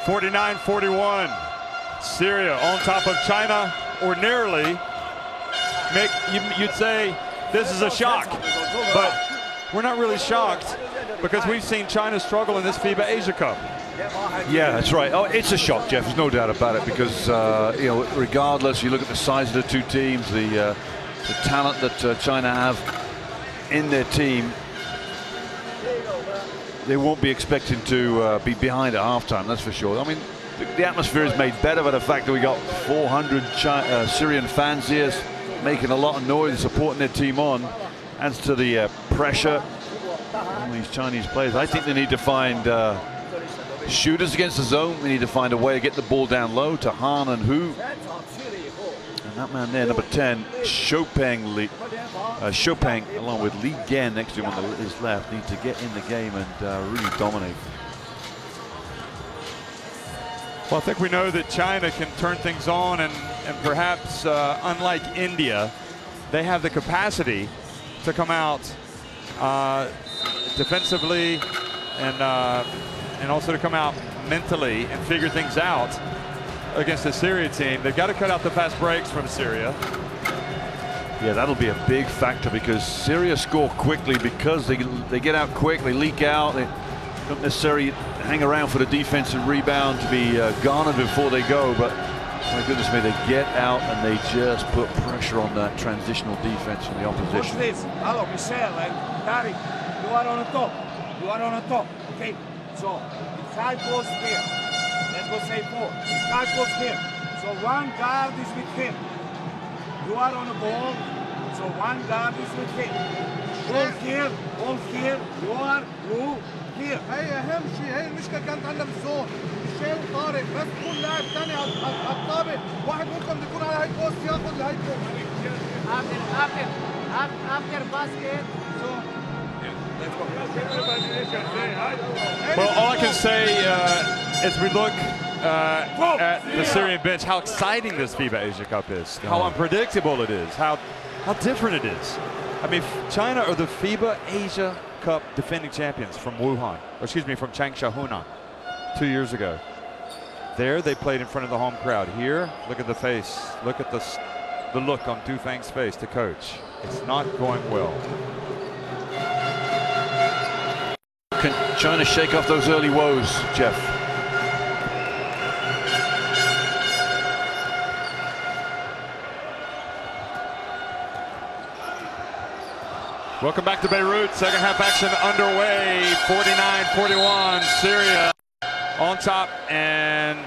49-41. Syria on top of China, ordinarily. Mick, you'd say this is a shock, but we're not really shocked because we've seen China struggle in this FIBA Asia Cup. Yeah, that's right. Oh, it's a shock, Jeff. There's no doubt about it because, you know, regardless, you look at the size of the two teams, the talent that China have in their team, they won't be expecting to be behind at halftime, that's for sure. I mean, the atmosphere is made better by the fact that we got 400 Syrian fans here making a lot of noise and supporting their team on. Adds to the pressure on these Chinese players. I think they need to find shooters against the zone. We need to find a way to get the ball down low to Han and Hu. And that man there, number 10, Chopang, along with Li Gen next to him on his left, need to get in the game and really dominate. Well, I think we know that China can turn things on, and perhaps unlike India, they have the capacity to come out defensively and also to come out mentally and figure things out against the Syria team. They've got to cut out the fast breaks from Syria. Yeah, that'll be a big factor because Syria score quickly because they get out quick, they leak out, they don't necessarily hang around for the defensive rebound to be garnered before they go, but my goodness me, they get out and they just put pressure on that transitional defense from the opposition. Watch this. Hello, Michelle and Tariq. You are on the top. You are on the top. Okay. So if 5 goes here, let's go say 4. If 5 goes here, so 1 guard is with him. You are on the ball, so 1 guard is with him. Ball here. You here. هي اهم شيء، هي المشكله كانت عندنا بالزون. الشيء وطارق بس تكون لاعب ثاني على الطابق، واحد منكم بده يكون على هاي بوست ياخذ لهي بوست. After basket. Well, all I can say as we look at the Syrian bench, how exciting this FIBA Asia Cup is, how unpredictable it is, how different it is. I mean, China are the FIBA Asia Cup defending champions from Wuhan, or excuse me, from Changsha, Hunan, 2 years ago. There, they played in front of the home crowd. Here, look at the face. Look at the look on Du Feng's face, the coach. It's not going well. Can China shake off those early woes, Jeff? Welcome back to Beirut. Second half action underway. 49-41. Syria on top, and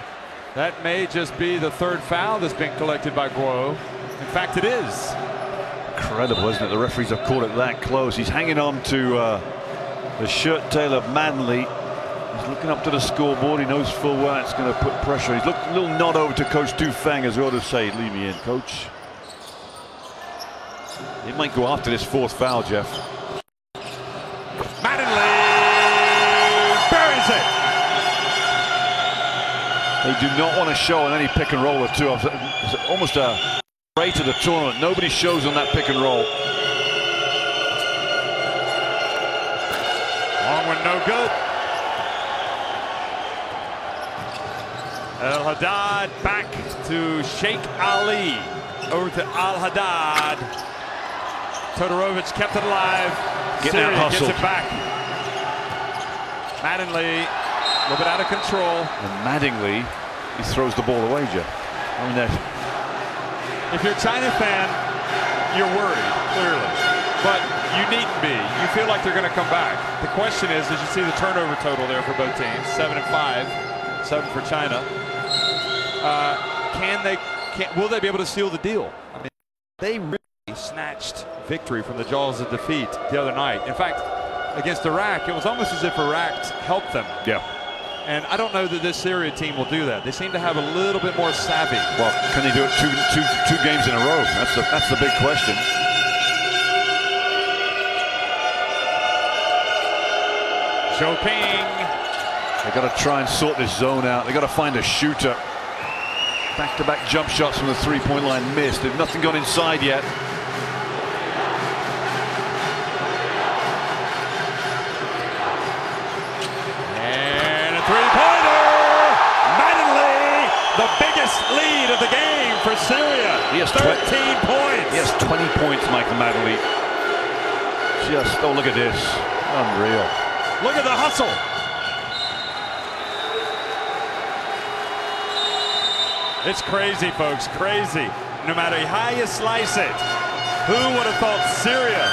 that may just be the 3rd foul that's been collected by Guo. In fact, it is. Incredible, isn't it? The referees have called it that close. He's hanging on to the shirt tail of Manley. He's looking up to the scoreboard. He knows full well it's going to put pressure. He's looking a little nod over to Coach Du Feng as well to say, leave me in, Coach. It might go after this 4th foul, Jeff. Mattingly buries it. They do not want to show on any pick and roll or two. It's almost a rate of the tournament. Nobody shows on that pick and roll. Long one, no good. Al Haddad back to Sheikh Ali. Over to Al Haddad. Todorovic kept it alive. Syria gets it back. Mattingly, a little bit out of control. And Mattingly, he throws the ball away, Jeff. I mean, if you're a China fan, you're worried, clearly. But you needn't be. You feel like they're going to come back. The question is, as you see the turnover total there for both teams, 7 and 5, 7 for China. Will they be able to seal the deal? I mean, they really snatched victory from the jaws of defeat the other night. In fact, against Iraq, it was almost as if Iraq helped them. Yeah. And I don't know that this Syria team will do that. They seem to have a little bit more savvy. Well, can they do it two games in a row? That's the big question. Choping. They got to try and sort this zone out. They got to find a shooter. Back-to-back jump shots from the 3-point line missed. They've nothing gone inside yet. lead of the game for Syria. He has 13 points. He has 20 points, Michael Madley. Just, oh, look at this. Unreal. Look at the hustle. It's crazy, folks, crazy. No matter how you slice it, who would have thought Syria,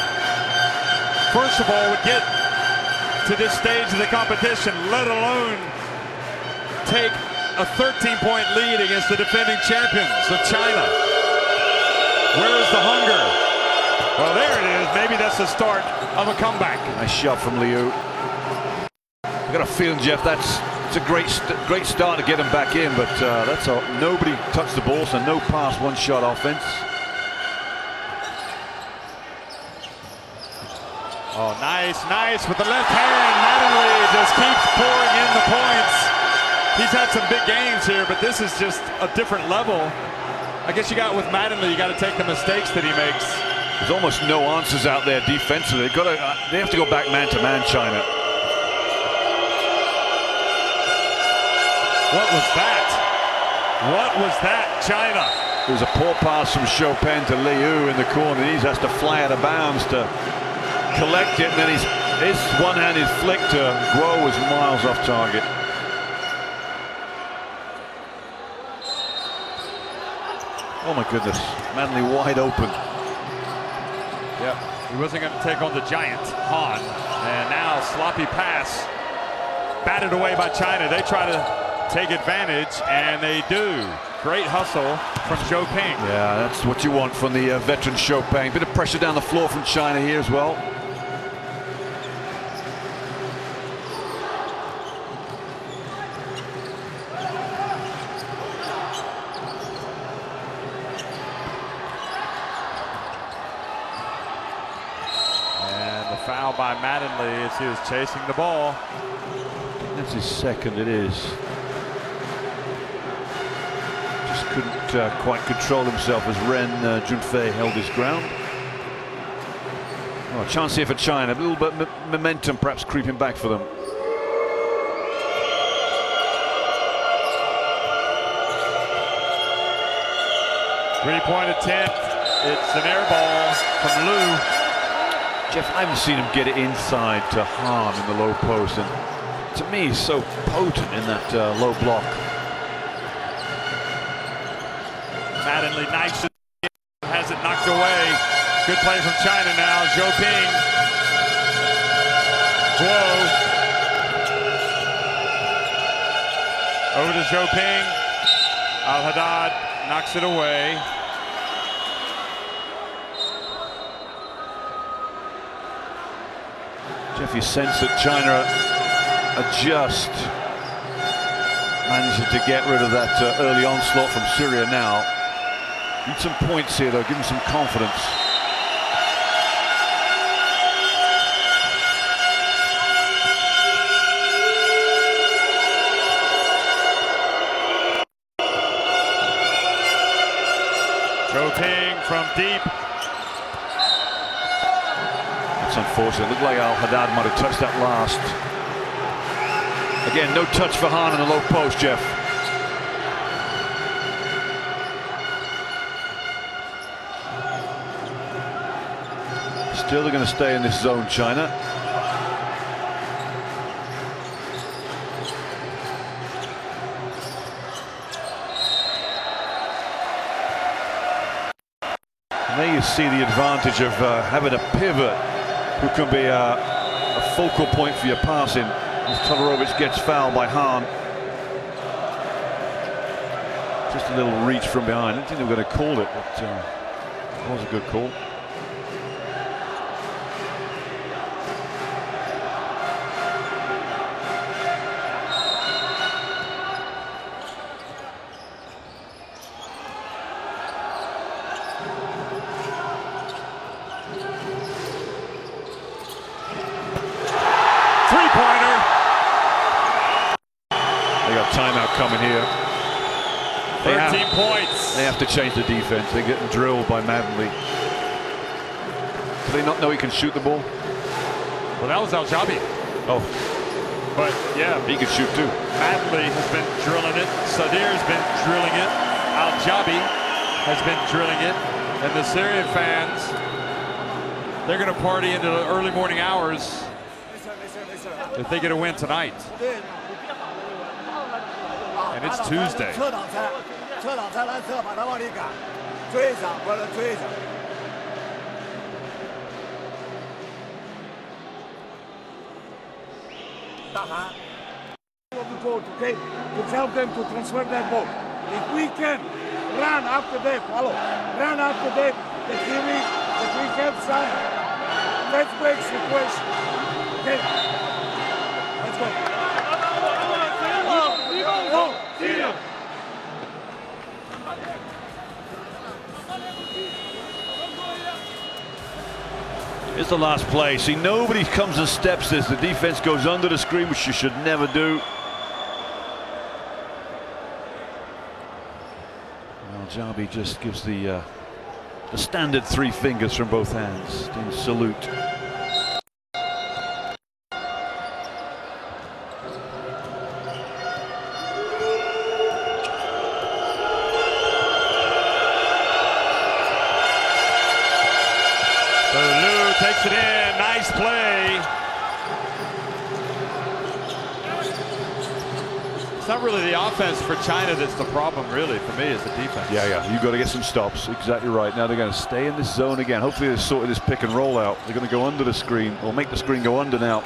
first of all, would get to this stage of the competition, let alone take a 13-point lead against the defending champions of China. Where is the hunger? Well, there it is. Maybe that's the start of a comeback. Nice shot from Liu. I've got a feeling, Jeff, it's a great start to get him back in, but that's all. Nobody touched the ball, so no pass, one shot offense. Oh, nice with the left hand. Mattingly just keeps pouring in the points. He's had some big games here, but this is just a different level. I guess you got with Mattingly, you got to take the mistakes that he makes. There's almost no answers out there defensively. They have to go back man to man, China. What was that? What was that, China? It was a poor pass from Chopin to Liu in the corner. He has to fly out of bounds to collect it, and then his one-handed flick to Guo was miles off target. Oh my goodness, Manley wide open. Yep, he wasn't going to take on the giant, Han. And now sloppy pass, batted away by China. They try to take advantage, and they do. Great hustle from Zhou Ping. Yeah, that's what you want from the veteran Zhou Ping. Bit of pressure down the floor from China here as well. Foul by Mattingly as he was chasing the ball. That's his second, it is. Just couldn't quite control himself as Ren Junfei held his ground. Oh, chance here for China, a little bit momentum perhaps creeping back for them. Three-point attempt. It's an air ball from Liu. Jeff, I haven't seen him get it inside to Han in the low post, and to me he's so potent in that low block. Mattingly knifes it, has it knocked away. Good play from China now. Zhou Ping. Guo. Over to Zhou Ping. Al-Haddad knocks it away. Jeff, you sense that China are just managing to get rid of that early onslaught from Syria now. Need some points here, though. Give them some confidence. Zhou Ping from deep. Unfortunate. It looked like Al-Haddad might have touched that last. Again, no touch for Han in the low post, Jeff. Still they're going to stay in this zone, China. And there you see the advantage of having a pivot who can be a focal point for your passing. As Todorovic gets fouled by Han. Just a little reach from behind. I didn't think they were going to call it, but it was a good call. Timeout coming here. 13 points. They have to change the defense. They're getting drilled by Mattingly. Do they not know he can shoot the ball? Well, that was Al-Jabi. Oh. But, yeah. He can shoot too. Mattingly has been drilling it. Sadir's been drilling it. Al-Jabi has been drilling it, and the Syrian fans, they're going to party into the early morning hours if they get a win tonight. And it's Tuesday. Of the boat, okay, to help them to transfer that boat. If we can run after them, run after them, that we have some let's break situation. Okay, let's go. Go, Syria. It's the last play. See, nobody comes and steps this. The defense goes under the screen, which you should never do. Al-Jabi just gives the standard 3 fingers from both hands in salute. Takes it in, nice play. It's not really the offense for China that's the problem, really. For me, it's the defense. Yeah, you've got to get some stops. Exactly right. Now they're going to stay in this zone again. Hopefully they've sorted this pick and roll out. They're going to go under the screen, or make the screen go under now.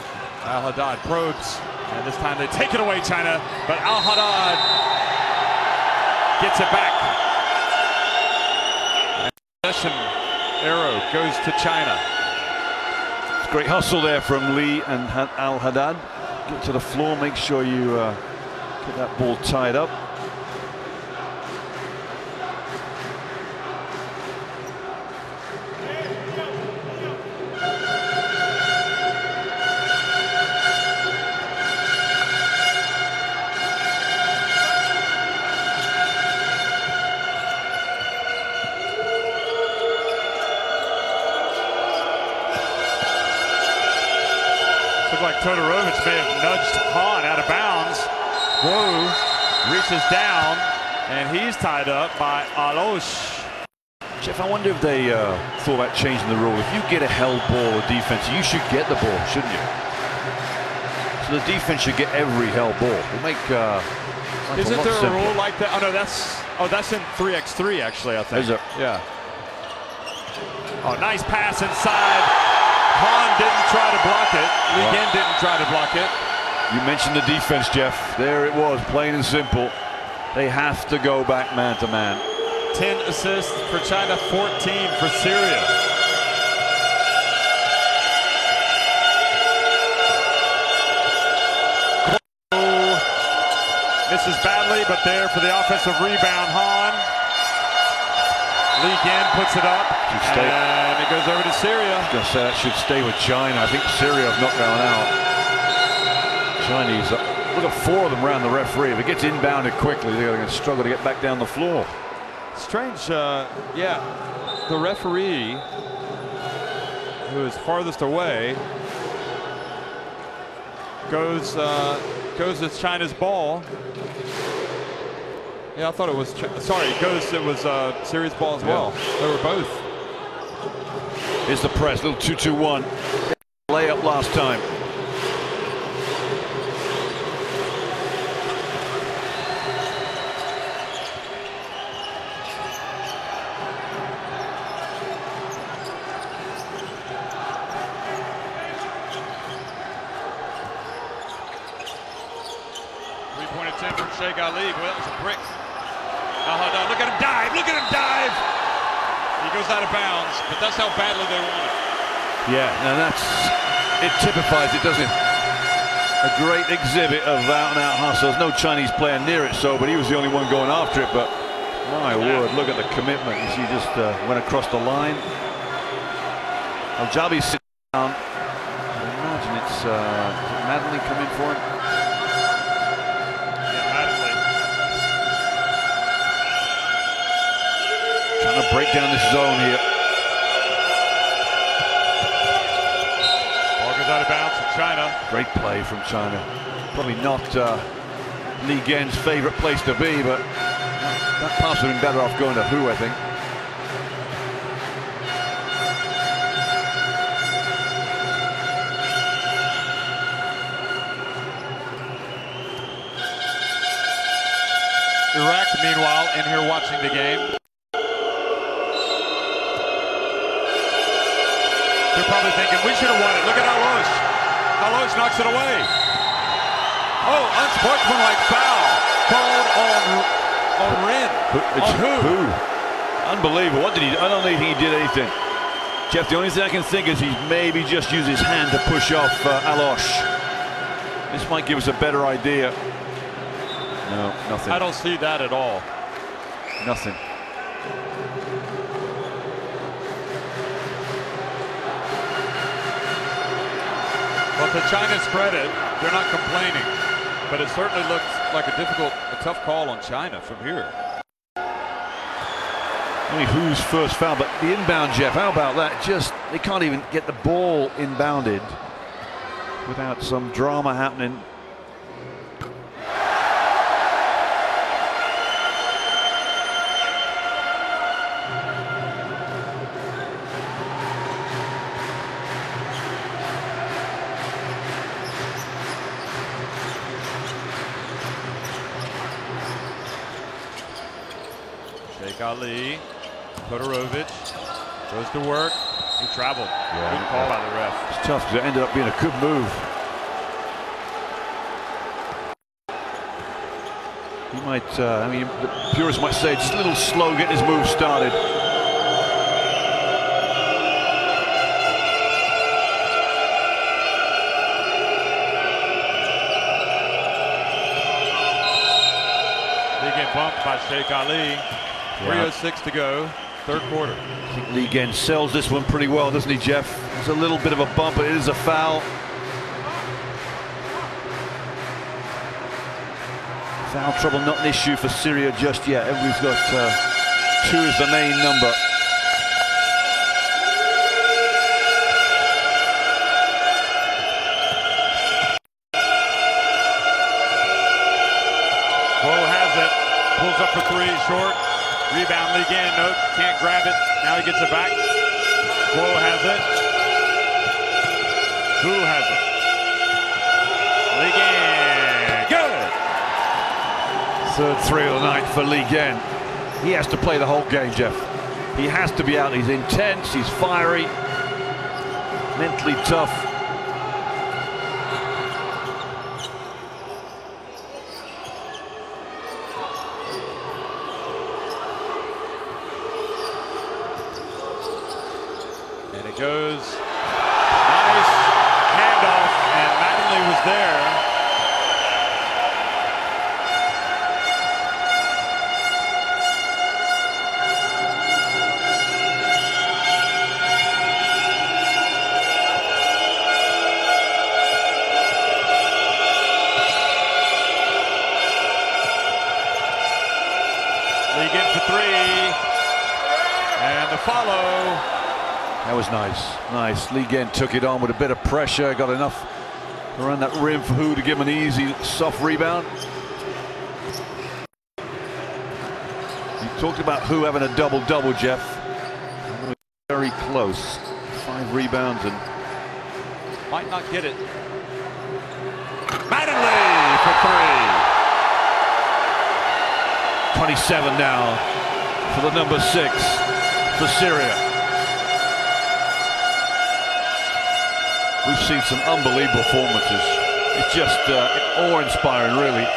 Al-Haddad probes, and this time they take it away, China, but Al-Haddad gets it back. And possession arrow goes to China. Great hustle there from Lee and Al-Haddad. Get to the floor, make sure you get that ball tied up. Looked like Todorovic may have nudged Han out of bounds. Whoa, reaches down, and he's tied up by Alosh. Jeff, I wonder if they thought about changing the rule. If you get a held ball or defense, you should get the ball, shouldn't you? So the defense should get every held ball. It'll make life Isn't a lot there a simpler. rule like that? Oh no, that's in 3x3 actually, I think. Is it? Yeah. Oh, nice pass inside. Han didn't try to block it. Li Gen didn't try to block it. You mentioned the defense, Jeff. There it was, plain and simple. They have to go back man to man. 10 assists for China, 14 for Syria. Misses badly, but there for the offensive rebound, Han. Li Gen puts it up, and it goes over to Syria. I was going to say that should stay with China. I think Syria have not gone out. Chinese, look at 4 of them around the referee. If it gets inbounded quickly, they're going to struggle to get back down the floor. Strange, yeah. The referee, who is farthest away, goes as China's ball. Yeah, I thought it was. Sorry, it was Syria's ball as well. They were both. Here's the press, little 2-2-1. Layup last time. Three-point attempt from Sheikh Ali. Well, that was a brick. Al-Haddad, look at him dive! Look at him dive! He goes out of bounds, but that's how badly they want it. Yeah, now it typifies it, doesn't it? A great exhibit of out-and-out hustle. There's no Chinese player near it, but he was the only one going after it. But my word, look at the commitment. You see, just went across the line. Al-Jabi sitting down. I imagine it's Madeline coming for him. Trying to break down this zone here. Ball goes out of bounds from China. Great play from China. Probably not Li Gen's favorite place to be, but That pass would have been better off going to Hu, I think. Iraq, meanwhile, in here watching the game. They're probably thinking, we should have won it. Look at Alosh. Alosh knocks it away. Oh, unsportsmanlike foul called on Rin. On Hu. Unbelievable. What did he do? I don't think he did anything. Jeff, the only thing I can think is he maybe just used his hand to push off Alosh. This might give us a better idea. No, nothing. I don't see that at all. Nothing. Well, to China's credit, they're not complaining, but it certainly looks like a tough call on China from here. Only Hu's first foul, but the inbound, Jeff, how about that? Just, they can't even get the ball inbounded without some drama happening. Sheikh Ali, Todorovic goes to work. He traveled. Yeah, good call by the ref. It's tough because it ended up being a good move. He might, I mean, the purists might say just a little slow getting his move started. They get bumped by Sheikh Ali. 3:06 to go, third quarter. I think Lee Gen sells this one pretty well, doesn't he, Jeff? It's a little bit of a bump, but it is a foul. Foul trouble not an issue for Syria just yet. Everybody's got 2 as the main number. Guo has it, pulls up for 3, short. Rebound, Lee Gan, no, can't grab it. Now he gets it back. Guo has it. Hu has it. Lee Gan, good! Third 3 of the night for Lee Gen. He has to play the whole game, Jeff. He has to be out. He's intense, he's fiery, mentally tough. Goes, nice handoff, and Mattingly was there. Lee gets for 3, and the follow. That was nice. Nice. Lee Gen took it on with a bit of pressure, got enough around that rim for Hu to give him an easy, soft rebound. You talked about Hu having a double-double, Jeff. Very close. 5 rebounds and might not get it. Mattingly for 3. 27 now for the number 6 for Syria. We've seen some unbelievable performances. It's just awe-inspiring, really.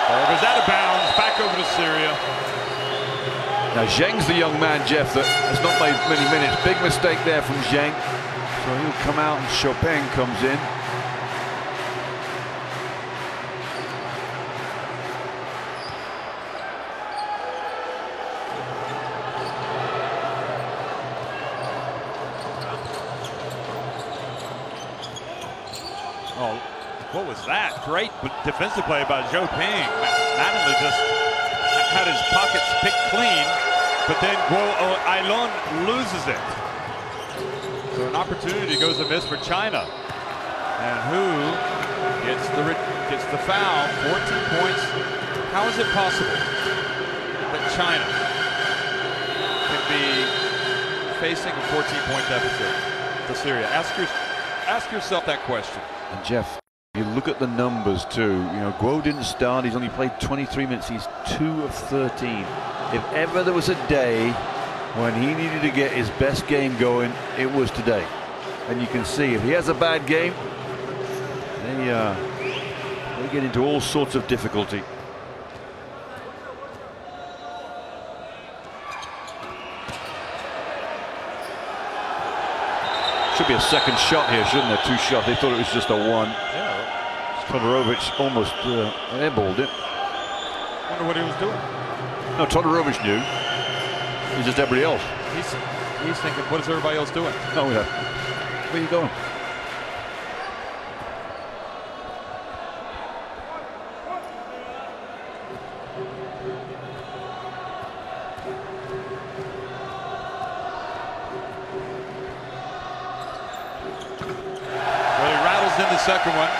Ball goes out of bounds, back over to Syria. Now Zheng's the young man, Jeff, that has not made many minutes. Big mistake there from Zheng. So he'll come out and Chopin comes in. Oh, what was that? Great defensive play by Zhou Ping. Mattingly just had his pockets picked clean, but then Guo Ailon loses it. So an opportunity goes amiss for China. And Hu Gets the foul, 14 points. How is it possible that China can be facing a 14-point deficit to Syria? Ask yourself that question. And Jeff, you look at the numbers too. You know, Guo didn't start. He's only played 23 minutes. He's 2 of 13. If ever there was a day when he needed to get his best game going, it was today. And you can see if he has a bad game, they get into all sorts of difficulty. Should be a second shot here, shouldn't there? 2 shots. They thought it was just a 1. Yeah. Todorovic almost airballed it. Wonder what he was doing. No, Todorovic knew. He's just everybody else. He's thinking, what is everybody else doing? Oh yeah. Where are you going? Well, he rattles in the second one,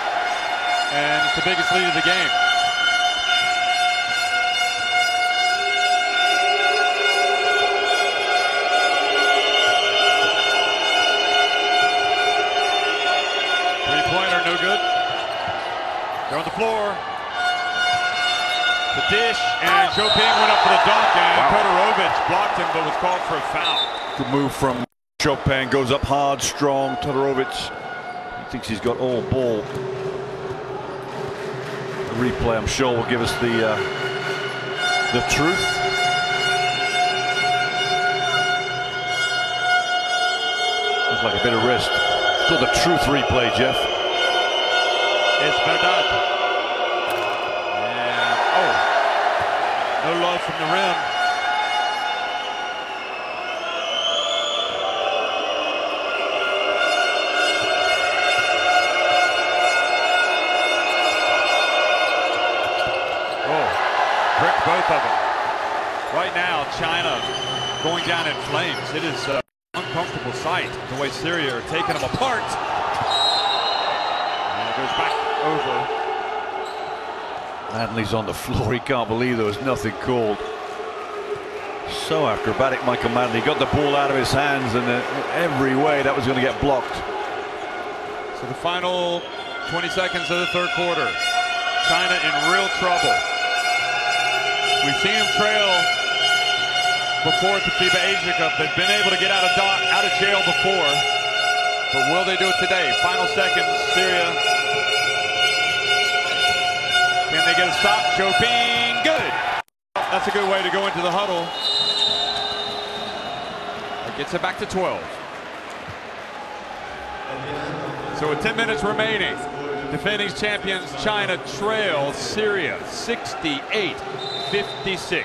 and it's the biggest lead of the game. Three-pointer, no good. They're on the floor. The dish, and Joe Ping went up for the dunk, and Todorovic blocked him, but was called for a foul. Good move from Chopin, goes up hard, strong. Todorovic, he thinks he's got all ball. The replay, I'm sure, will give us the truth. Looks like a bit of wrist. It's called the truth replay, Jeff. It's verdad. And, oh, no love from the rim. Bricked both of them. Right now, China going down in flames. It is an uncomfortable sight, the way Syria are taking them apart. And it goes back over. Manley's on the floor. He can't believe there was nothing called. So acrobatic, Michael Manley. Got the ball out of his hands, and every way that was going to get blocked. So the final 20 seconds of the third quarter. China in real trouble. We've seen them trail before at the FIBA Asia Cup. They've been able to get out of jail before, but will they do it today? Final seconds, Syria. Can they get a stop? Chopin, good. That's a good way to go into the huddle. That gets it back to 12. So with 10 minutes remaining, defending champions China trail Syria 68-56.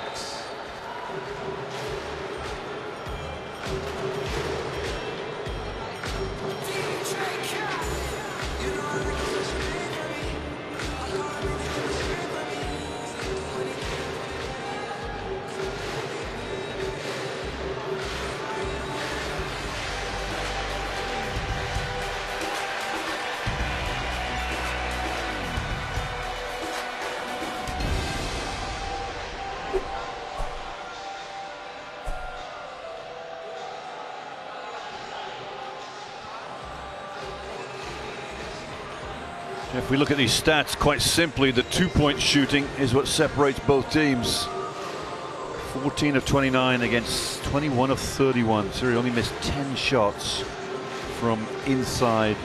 If we look at these stats, quite simply, the two-point shooting is what separates both teams. 14 of 29 against 21 of 31. Syria only missed 10 shots from inside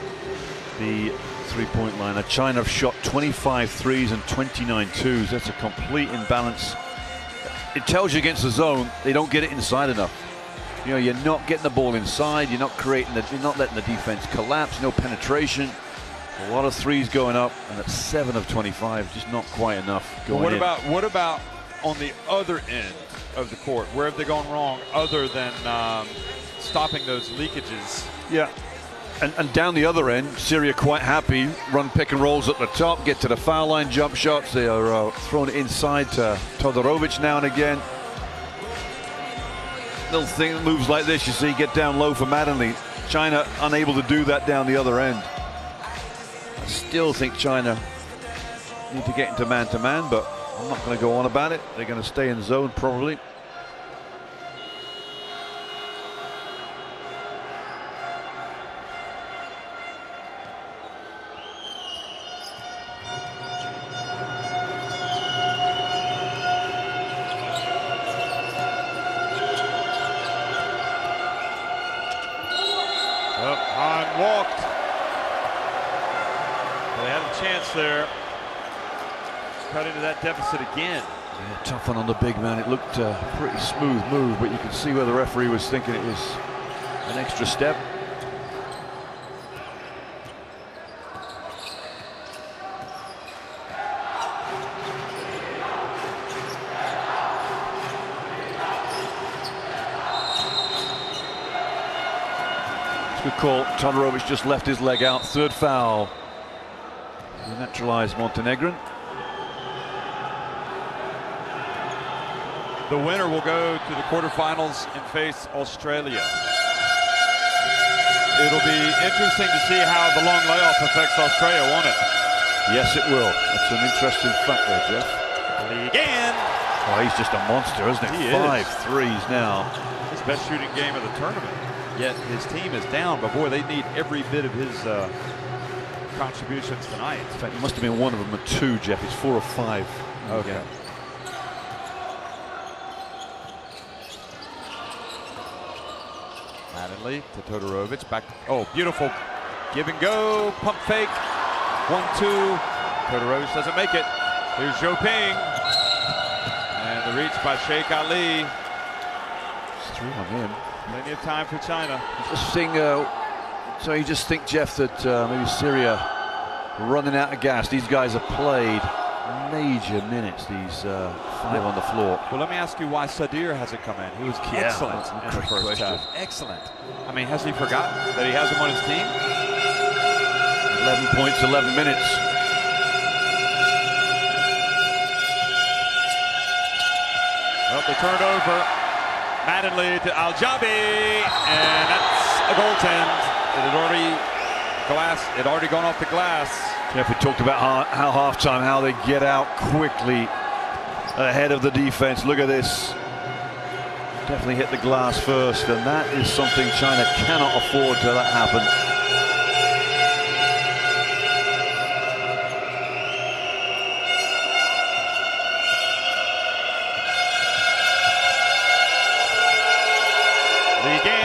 the three-point line. China have shot 25 threes and 29 twos. That's a complete imbalance. It tells you against the zone, they don't get it inside enough. You know, you're not getting the ball inside. You're not creating you're not letting the defense collapse. No penetration. A lot of threes going up, and at 7 of 25, just not quite enough going in. What about on the other end of the court? Where have they gone wrong other than stopping those leakages? Yeah, and down the other end, Syria quite happy. Run pick and rolls at the top, get to the foul line, jump shots. They are throwing it inside to Todorovic now and again. Little thing moves like this, you see, get down low for Mattingly. China unable to do that down the other end. Still think China need to get into man-to-man, but I'm not going to go on about it. They're going to stay in zone probably. Han walked. Well, they had a chance there. Cut into that deficit again. Yeah, tough one on the big man. It looked a pretty smooth move, but you can see where the referee was thinking it was an extra step. Good call. Todorovic just left his leg out. Third foul. The naturalized Montenegrin. The winner will go to the quarterfinals and face Australia. It'll be interesting to see how the long layoff affects Australia, won't it? Yes, it will. That's an interesting fact there, Jeff. Again. Oh, he's just a monster, isn't he? He 5 is. threes now. His best shooting game of the tournament. Yet his team is down, but boy, they need every bit of his contributions tonight. In fact, it must have been one of them at 2, Jeff. It's 4 or 5. Okay. Yeah. Mattingly to Todorovic. Back. Oh, beautiful. Give and go. Pump fake. 1-2. Todorovic doesn't make it. Here's Zhou Ping. And the reach by Sheikh Ali. It's 3 on him. Plenty of time for China. Just think, so you just think, Jeff, that maybe Syria running out of gas. These guys have played major minutes, these 5 on the floor. Well, let me ask you why Sadir hasn't come in. He was excellent in the first half. Excellent. I mean, has he forgotten that he has him on his team? 11 points, 11 minutes. Well, they turned over. Mattingly to Al-Jabi, and that's a goaltend. It had already gone off the glass. Jeff, we talked about how halftime, how they get out quickly ahead of the defense. Look at this. Definitely hit the glass first, and that is something China cannot afford to let happen. Again.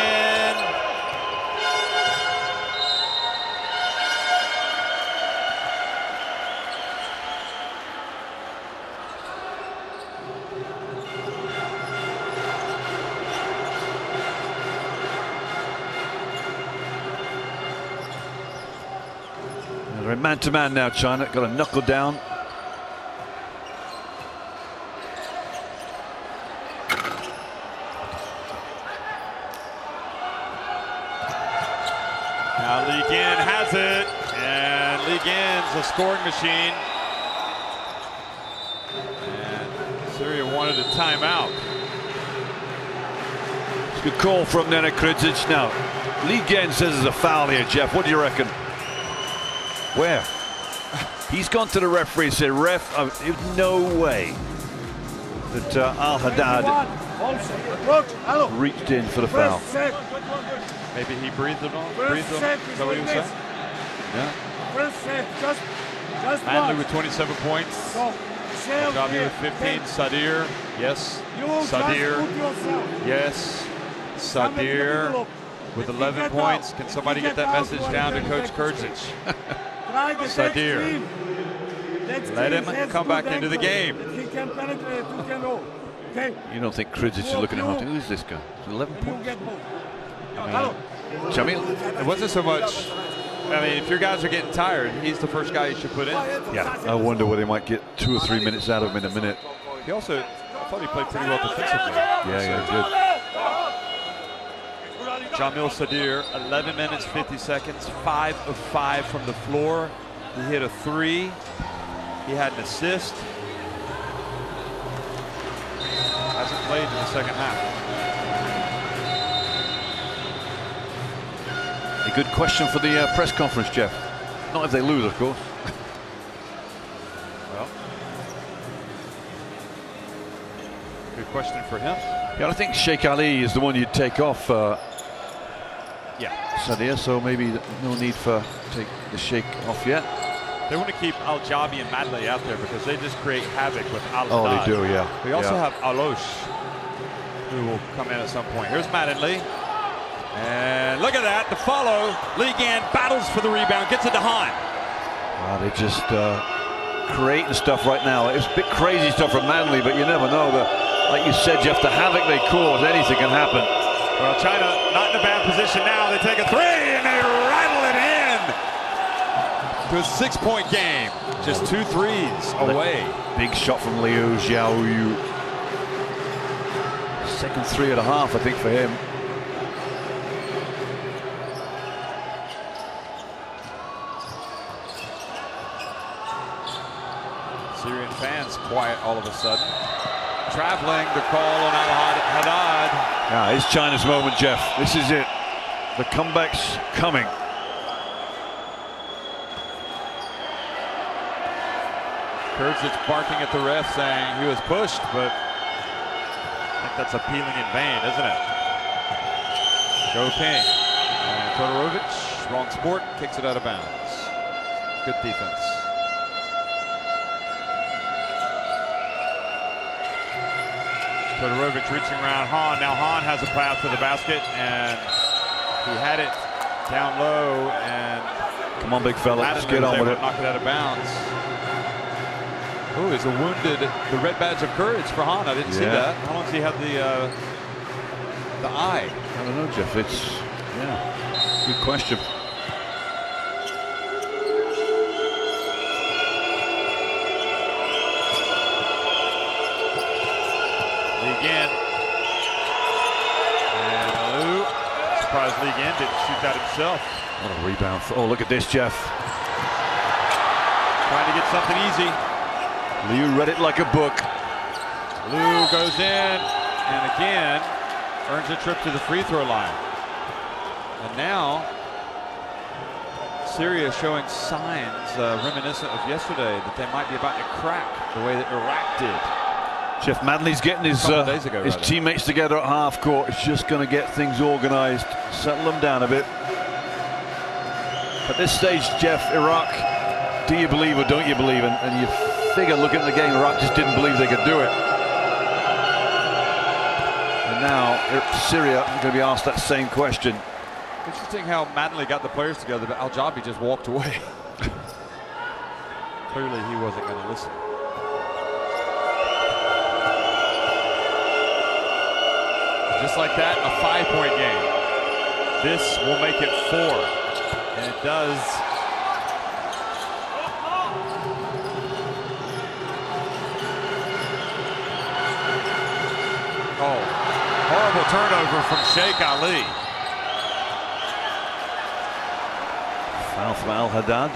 They're in man-to-man now, China. Got to knuckle down. Now Li Gin has it, and Li Gin's a scoring machine. And Syria wanted a timeout. It's a good call from Nene Kridzic. Now, Li Gin says there's a foul here, Jeff. What do you reckon? Where? He's gone to the referee and said, ref, there's no way that Al-Haddad reached in for the foul. Maybe he breathed it on. Is that what he was saying? Yeah. First set, just Mattingly with 27 points. Al-Jabi with 15. Sadir, yes. Sadir, yes. Sadir with 11 points. Can somebody get that message down to Coach Kurdzic? Sadir. Let him come back into the game. You don't think Kridzic is looking at him? Who is this guy? 11 points. Jamil? It wasn't so much. I mean, if your guys are getting tired, he's the first guy you should put in. Yeah, I wonder whether they might get 2 or 3 minutes out of him in a minute. He also, I thought he played pretty well defensively. Yeah, good. Jamil Sadir, 11 minutes, 50 seconds, 5 of 5 from the floor. He hit a 3. He had an assist. Hasn't played in the second half. A good question for the press conference, Jeff. Not if they lose, of course. Well, good question for him. Yeah, I think Sheikh Ali is the one you'd take off. Yeah. Sadir, so maybe no need for take the Sheikh off yet. They want to keep Al-Jabi and Madley out there because they just create havoc with Al-Haddad. Oh, they do, yeah. We also have Alosh, who will come in at some point. Here's Madley. And look at that, the follow. Lee Gan battles for the rebound, gets it to Han. They're just creating stuff right now. It's a bit crazy stuff from Manley, but you never know. Like you said, Jeff, the havoc they cause, anything can happen. Well, China not in a bad position now. They take a three and they rattle it in to a 6-point game. Just 2 threes away. Big shot from Liu Xiaoyu. Second 3.5, I think, for him. Syrian fans quiet all of a sudden. Traveling, the call on Al-Haddad. Yeah, it's China's moment, Jeff. This is it. The comeback's coming. Kurdzic barking at the ref saying he was pushed, but I think that's appealing in vain, isn't it? Joe King and Todorovic, wrong sport, kicks it out of bounds. Good defense. Todorovic reaching around Han. Now Han has a path to the basket, and he had it down low, and come on, big fella, let's get on with it. Knock it out of bounds. Oh, he's a wounded, the red badge of courage for Han. I didn't see that. How long does he have the eye? I don't know, Jeff. It's, good question. Again. And Liu. Surprised Lee Gan didn't shoot that himself. What a rebound. Oh, look at this, Jeff. Trying to get something easy. Liu read it like a book. Liu goes in and again earns a trip to the free throw line. And now Syria showing signs reminiscent of yesterday that they might be about to crack the way that Iraq did. Jeff Madley's getting his teammates together at half court. It's just going to get things organized, settle them down a bit. At this stage, Jeff, Iraq, do you believe or don't you believe? And you figure, looking at the game, Iraq just didn't believe they could do it. And now Syria are going to be asked that same question. Interesting how Madley got the players together, but Al-Jabi just walked away. Clearly he wasn't going to listen. Just like that, a 5-point game. This will make it 4. And it does. Oh, horrible turnover from Sheikh Ali. Foul from Al-Haddad.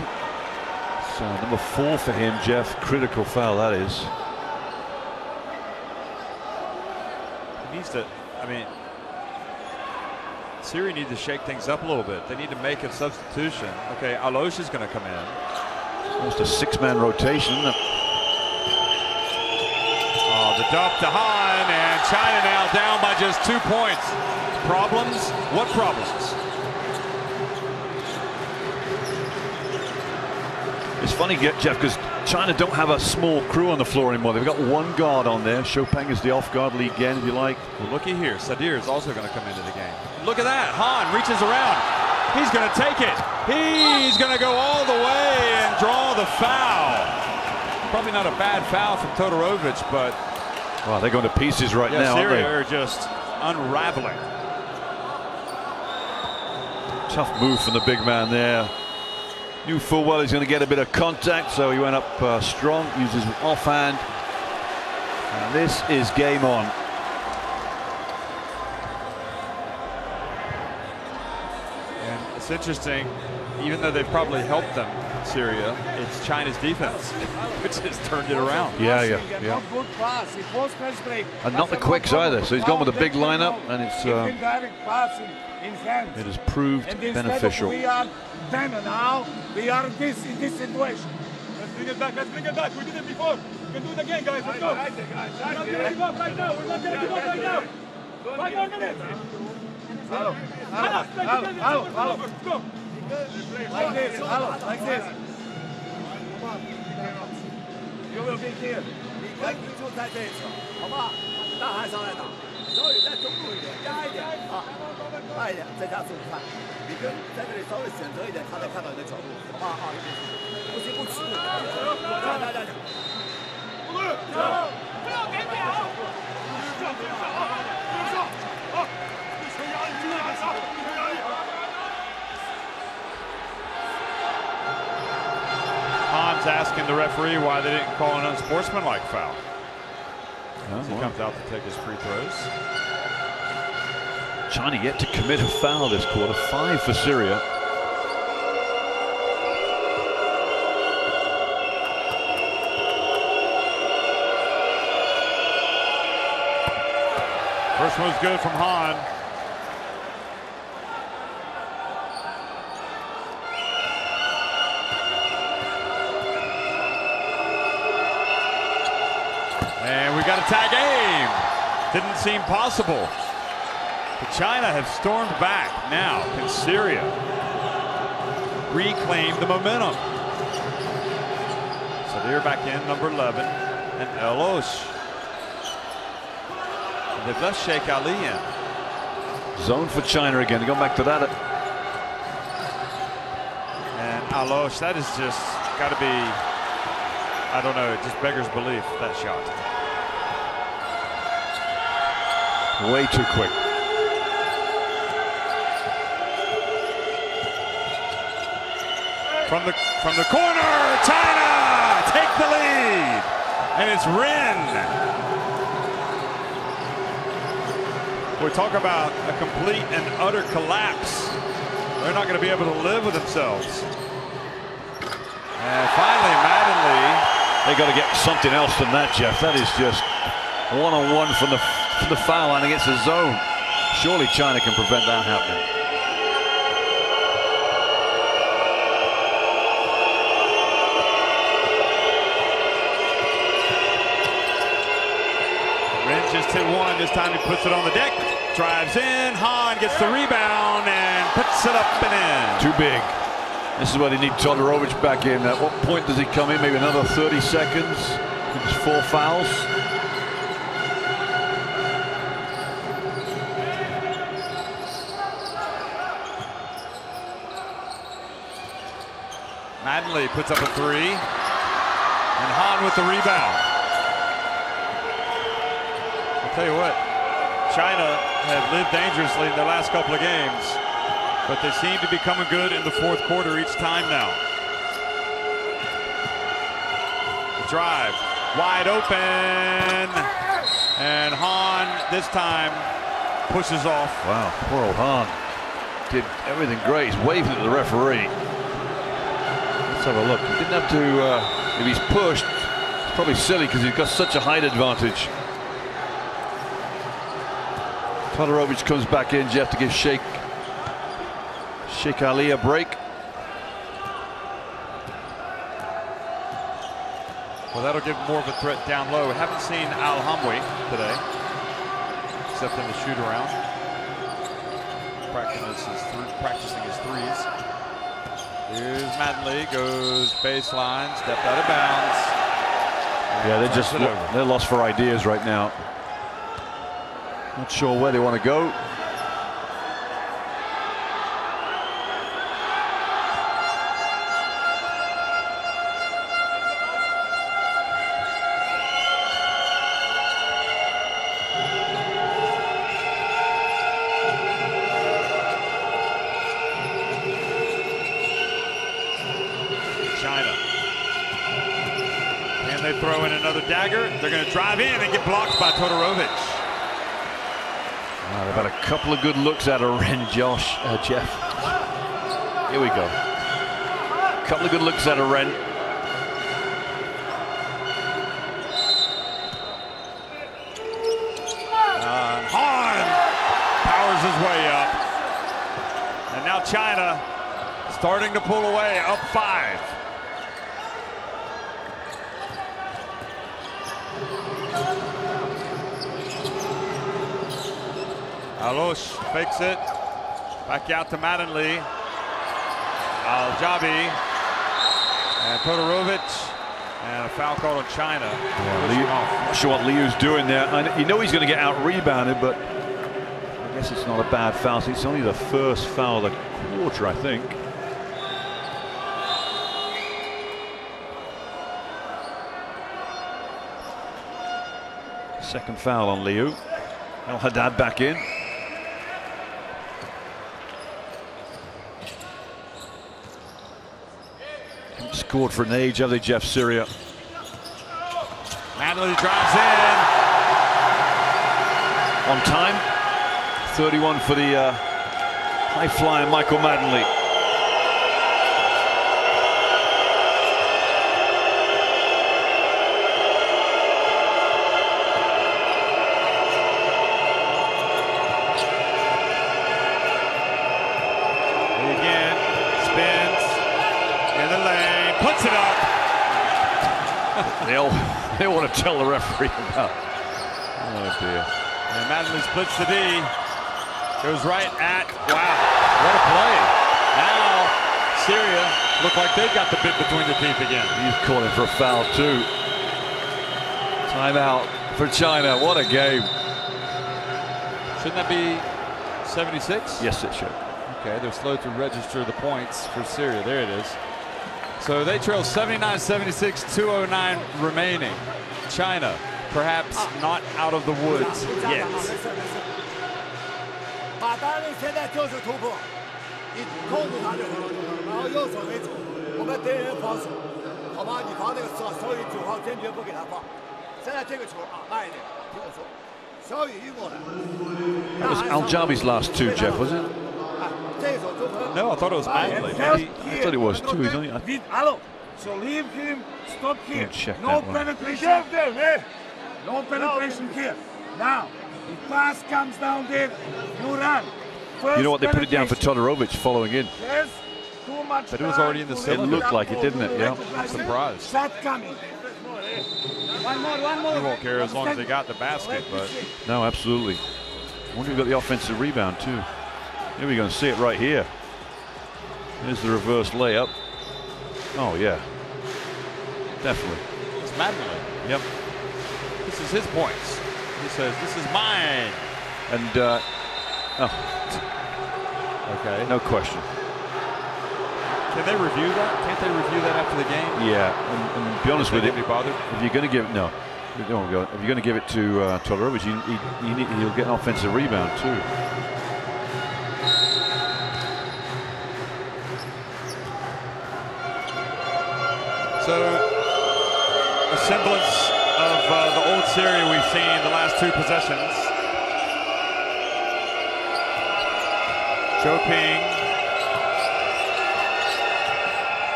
So number 4 for him, Jeff. Critical foul, that is. He needs to. I mean, Syria needs to shake things up a little bit. They need to make a substitution. Okay, Alosh is going to come in. Almost a 6-man rotation. Oh, the dump to Han, and China now down by just 2 points. Problems? What problems? It's funny, Jeff, because China don't have a small crew on the floor anymore. They've got 1 guard on there. Chopin is the off-guard lead again, if you like. Well, looky here. Sadir is also going to come into the game. Look at that. Han reaches around. He's going to take it. He's going to go all the way and draw the foul. Probably not a bad foul from Todorovic, but... Wow, they're going to pieces right now, aren't Syria they? are just unraveling. Tough move from the big man there. Knew full well he's going to get a bit of contact, so he went up strong, used his offhand. And this is game on. And it's interesting, even though they've probably helped them, Syria, it's China's defense which has turned it around. Yeah. Good pass. It was fast break. And not the quicks either. So he's gone with a big lineup, and it's direct pass in hand. it has proved And instead beneficial. of we are 10 now, we are in this situation. Let's bring it back. Let's bring it back. We did it before. We can do it again, guys. Let's go. We're not going to give up right now. We're not going to give up right now. 5 more minutes. Hello. Let's go. Like this. Hello. Like this. You will be here. 你跟就在这一侧，好不好？大汉上来打，稍微再中路一点，压一点啊，慢一点，再加速度看。你跟在这里稍微选择一点，他才看到你的角度，好不好？啊，不行不起步，站。不要给表。Han's asking the referee why they didn't call an unsportsmanlike foul. As he comes out to take his free throws. China yet to commit a foul this quarter. 5 for Syria. First one's good from Han. And we got a tie game. Didn't seem possible. But China have stormed back. Now can Syria reclaim the momentum? So they're back in, number 11, and Elosh. And they've left Sheikh Ali in. Zone for China again. Going back to that. And Alosh, that is just got to be, I don't know, it just beggars belief, that shot. Way too quick. From the corner, China take the lead, and it's Ren. We talk about a complete and utter collapse. They're not going to be able to live with themselves. And finally, Mattingly. They got to get something else than that, Jeff. That is just one-on-one from the foul line against the zone. Surely China can prevent that happening. Ren just hit one. This time he puts it on the deck. Drives in. Han gets the rebound and puts it up and in. Too big. This is where they need Todorovic back in. At what point does he come in? Maybe another 30 seconds. It's 4 fouls. Mattingly puts up a 3. And Han with the rebound. I'll tell you what, China have lived dangerously in their last couple of games, but they seem to be coming good in the fourth quarter each time now. The drive, wide open, and Han this time pushes off. Wow, poor old Han. Did everything great. He's waving at the referee. Let's have a look. He didn't have to, if he's pushed, it's probably silly because he's got such a height advantage. Todorovic comes back in, Jeff, to give Sheikh Ali a break. Well, that'll give more of a threat down low. We haven't seen Al-Hamwi today, except in the shoot around. Practicing his threes. Here's Mattingly, goes baseline, stepped out of bounds. Yeah, they're lost for ideas right now. Not sure where they want to go. China. Can they throw in another dagger? They're going to drive in and get blocked by Todorovic. They've had a couple of good looks out of Ren, Jeff. Here we go. couple of good looks out of Ren. Han powers his way up. And now China starting to pull away, up 5. Alosh fakes it. Back out to Mattingly. Al-Jabi. And Todorovic. And a foul called on China. Yeah, not sure what Liu's doing there. And you know he's going to get out rebounded, but I guess it's not a bad foul. It's only the first foul of the quarter, I think. Second foul on Liu. El Haddad back in. Haven't scored for an age, have they, Jeff, Syria? Mattingly drives in. On time. 31 for the high-flying Michael Mattingly. Puts it up. They want to tell the referee about. Oh dear. And Mattingly splits the D. Goes right at. Wow. What a play. Now Syria look like they've got the bit between their teeth again. He's calling for a foul too. Timeout for China. What a game. Shouldn't that be 76? Yes, it should. Okay, they're slow to register the points for Syria. There it is. So they trail 79-76, 2:09 remaining. China, perhaps not out of the woods yet. 当然现在就是突破，你控制他就很容易，然后右手为主，我们敌人防守，好吧？你防这个手，所以9号坚决不给他放。现在这个球啊，慢一点，听我说，小雨一过来。That was Al-Jabi's last two, Jeff, was it? No, I thought it was Mattingly. I thought it was too. He's only. Hello. So leave him. Stop here. Check No that one. penetration there, man. No penetration here. Now, if pass comes down there, you run. You know what? They put it down for Todorovic following in. Yes. Too much. But it was already in the cylinder. It looked like it, didn't it? Yeah. I'm surprised. Shot coming. One more. He won't care as long as they got the basket, but. No, absolutely. I wonder if he got the offensive rebound too. Here we're going to see it right here. Here's the reverse layup. Oh, yeah. Definitely. It's Mattingly. Yep. This is his points. He says, this is mine. And, oh. Okay. No question. Can they review that? Can't they review that after the game? Yeah. And to be honest with you, if you're going to give it, no. If you're going to give it to Todorovic, he'll get an offensive rebound too. So, a semblance of the old Syria we've seen the last 2 possessions. Zhou Ping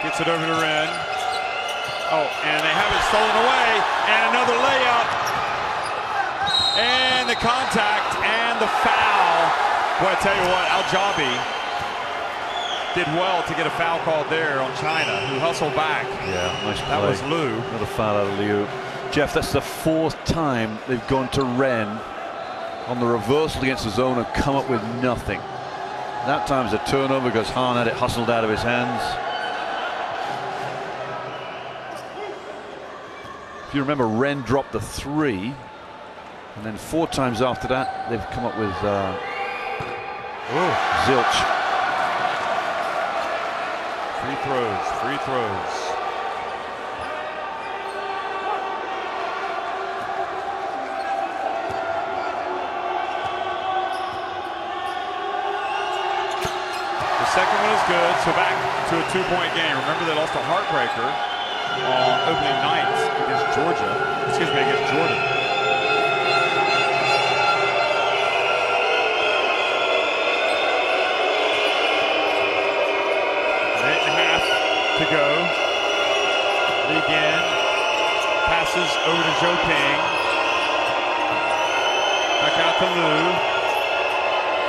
gets it over to Ren. Oh, and they have it stolen away, and another layup. And the contact and the foul. Boy, I tell you what, Al-Jabi did well to get a foul called there on China, who hustled back. Yeah, nice play. That was Liu. Another foul out of Liu. Jeff, that's the 4th time they've gone to Ren on the reversal against the zone and come up with nothing. That time's a turnover because Han had it hustled out of his hands. If you remember, Ren dropped the 3, and then 4 times after that, they've come up with zilch. Free throws. The second one is good, so back to a 2-point game. Remember, they lost a heartbreaker on opening night against Jordan. To go. Passes over to Zhou Ping. Back out to Liu.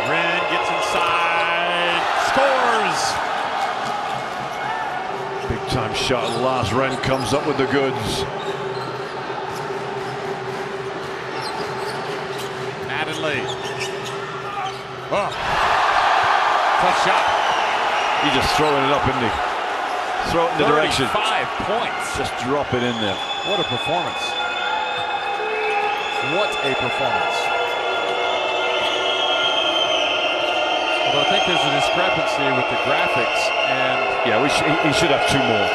Ren gets inside. Scores! Big time shot at last. Ren comes up with the goods. Mattingly. Oh. Tough shot. He's just throwing it up, isn't he? Throw it in the direction. 5 points. Just drop it in there. What a performance. What a performance. Although I think there's a discrepancy with the graphics, and yeah, he should have 2 more.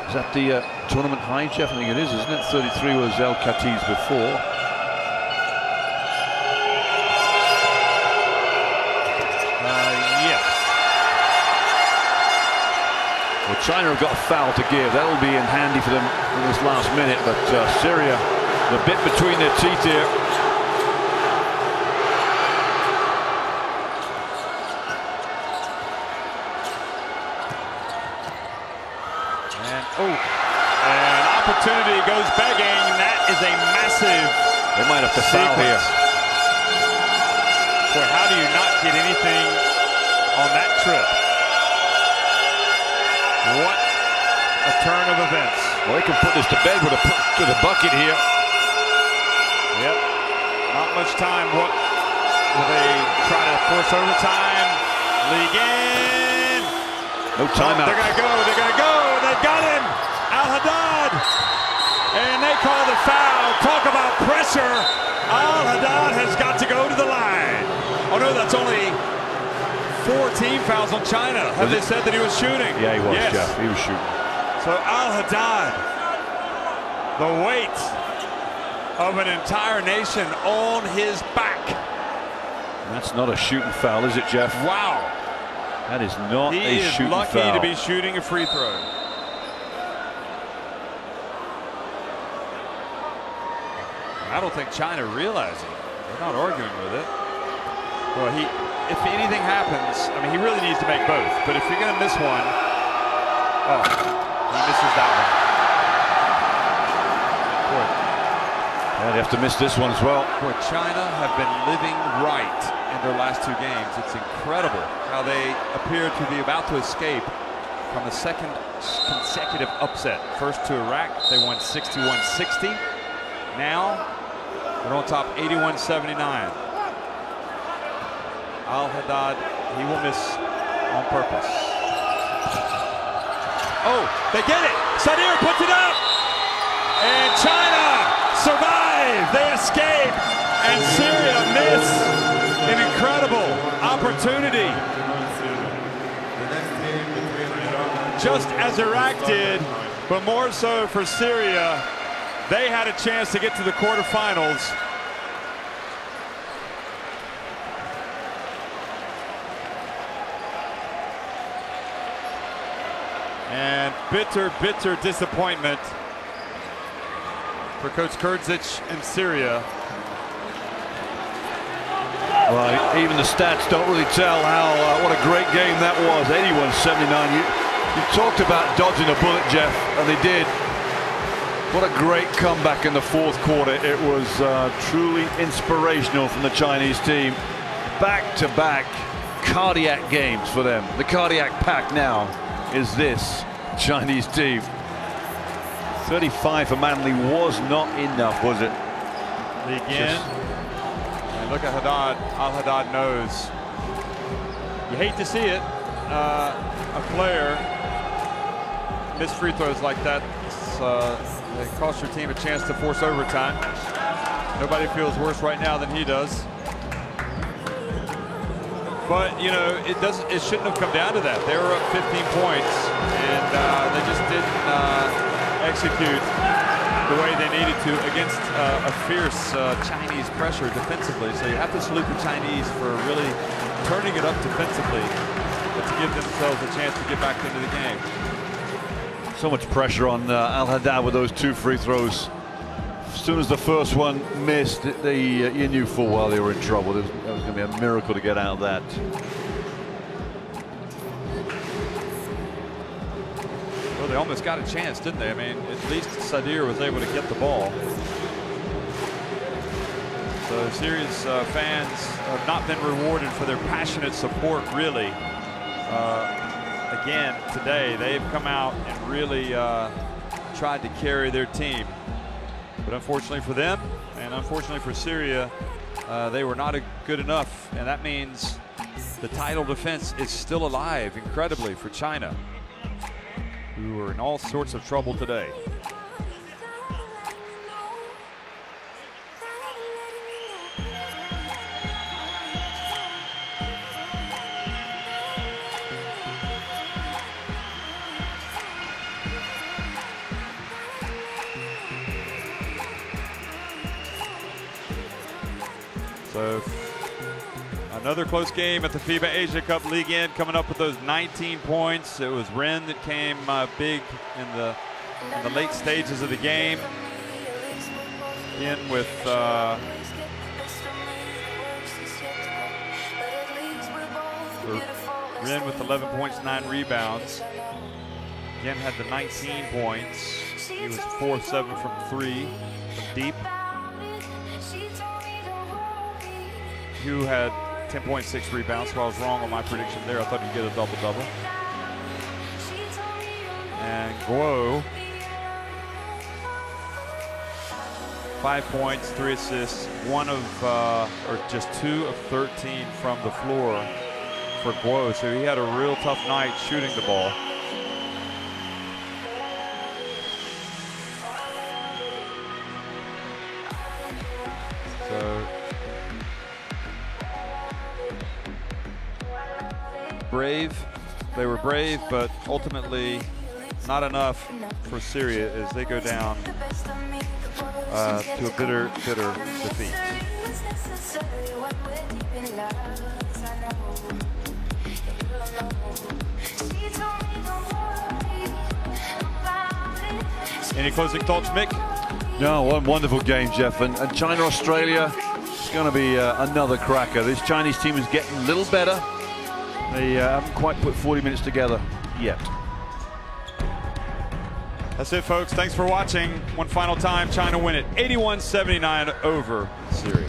Is that the tournament high, Jeff? I think it is, isn't it? 33 was El Khatib's before. Yes. Well, China have got a foul to give. That'll be in handy for them in this last minute. But Syria, the bit between their teeth here. And opportunity goes begging. That is a massive. They might have to foul here. Boy, how do you not get anything on that trip? What a turn of events. Well, they can put this to bed with a bucket here. Yep. Not much time. What will they try to force overtime? League in. No timeout. They're going to go. They're going to go. They've got him. Al-Haddad. And they call the foul. Talk about pressure. Al-Haddad has got to go to the line. Oh, no, that's only 4 team fouls on China. Have they said that he was shooting? Yeah, he was, yes. Jeff. He was shooting. So Al-Haddad, the weight of an entire nation on his back. That's not a shooting foul, is it, Jeff? Wow. That is not a shooting foul. He is lucky to be shooting a free throw. I don't think China realizes it. They're not arguing with it. Well, if anything happens, I mean, he really needs to make both. But if you're going to miss one, oh, he misses that one. Boy. Yeah, they have to miss this one as well. Boy, China have been living right in their last 2 games. It's incredible how they appear to be about to escape from a second consecutive upset. First to Iraq, they won 61-60. Now they're on top 81-79. Al-Haddad, he will miss on purpose. Oh, they get it. Sadir puts it up. And China survive. They escape. And Syria miss an incredible opportunity. Just as Iraq did, but more so for Syria. They had a chance to get to the quarterfinals. And bitter, bitter disappointment for Coach Kurdzic and Syria. Well, even the stats don't really tell how what a great game that was. 81-79. You talked about dodging a bullet, Jeff, and they did. What a great comeback in the 4th quarter. It was truly inspirational from the Chinese team. Back-to-back cardiac games for them. The cardiac pack now is this Chinese team. 35 for Manley was not enough, was it? Again. And look at Haddad. Al-Haddad knows. You hate to see it. A player miss free throws like that. It cost your team a chance to force overtime. Nobody feels worse right now than he does. But you know, it shouldn't have come down to that. They were up 15 points, and they just didn't execute the way they needed to against a fierce Chinese pressure defensively. So you have to salute the Chinese for really turning it up defensively to give themselves a chance to get back into the game. So much pressure on Al-Haddad with those 2 free throws. As soon as the first one missed, you knew full well they were in trouble. That was going to be a miracle to get out of that. Well, they almost got a chance, didn't they? I mean, at least Sadir was able to get the ball. So Syria's fans have not been rewarded for their passionate support, really. Again, today, they've come out and really tried to carry their team. But unfortunately for them, and unfortunately for Syria, they were not good enough. And that means the title defense is still alive, incredibly, for China, who are in all sorts of trouble today. So another close game at the FIBA Asia Cup League End, coming up with those 19 points. It was Ren that came big in the late stages of the game. Again with Ren with 11 points, 9 rebounds. Again had the 19 points. He was 4 of 7 from 3 from deep. Hugh had 10.6 rebounds, so I was wrong on my prediction there. I thought he'd get a double-double. And Guo, 5 points, 3 assists, or just 2 of 13 from the floor for Guo. So he had a real tough night shooting the ball. So they were brave, but ultimately not enough for Syria as they go down to a bitter defeat. Any closing thoughts, Mick? No, one wonderful game, Jeff. And China-Australia is going to be another cracker. This Chinese team is getting a little better. They haven't quite put 40 minutes together yet. That's it, folks. Thanks for watching. One final time, China win it 81-79 over Syria.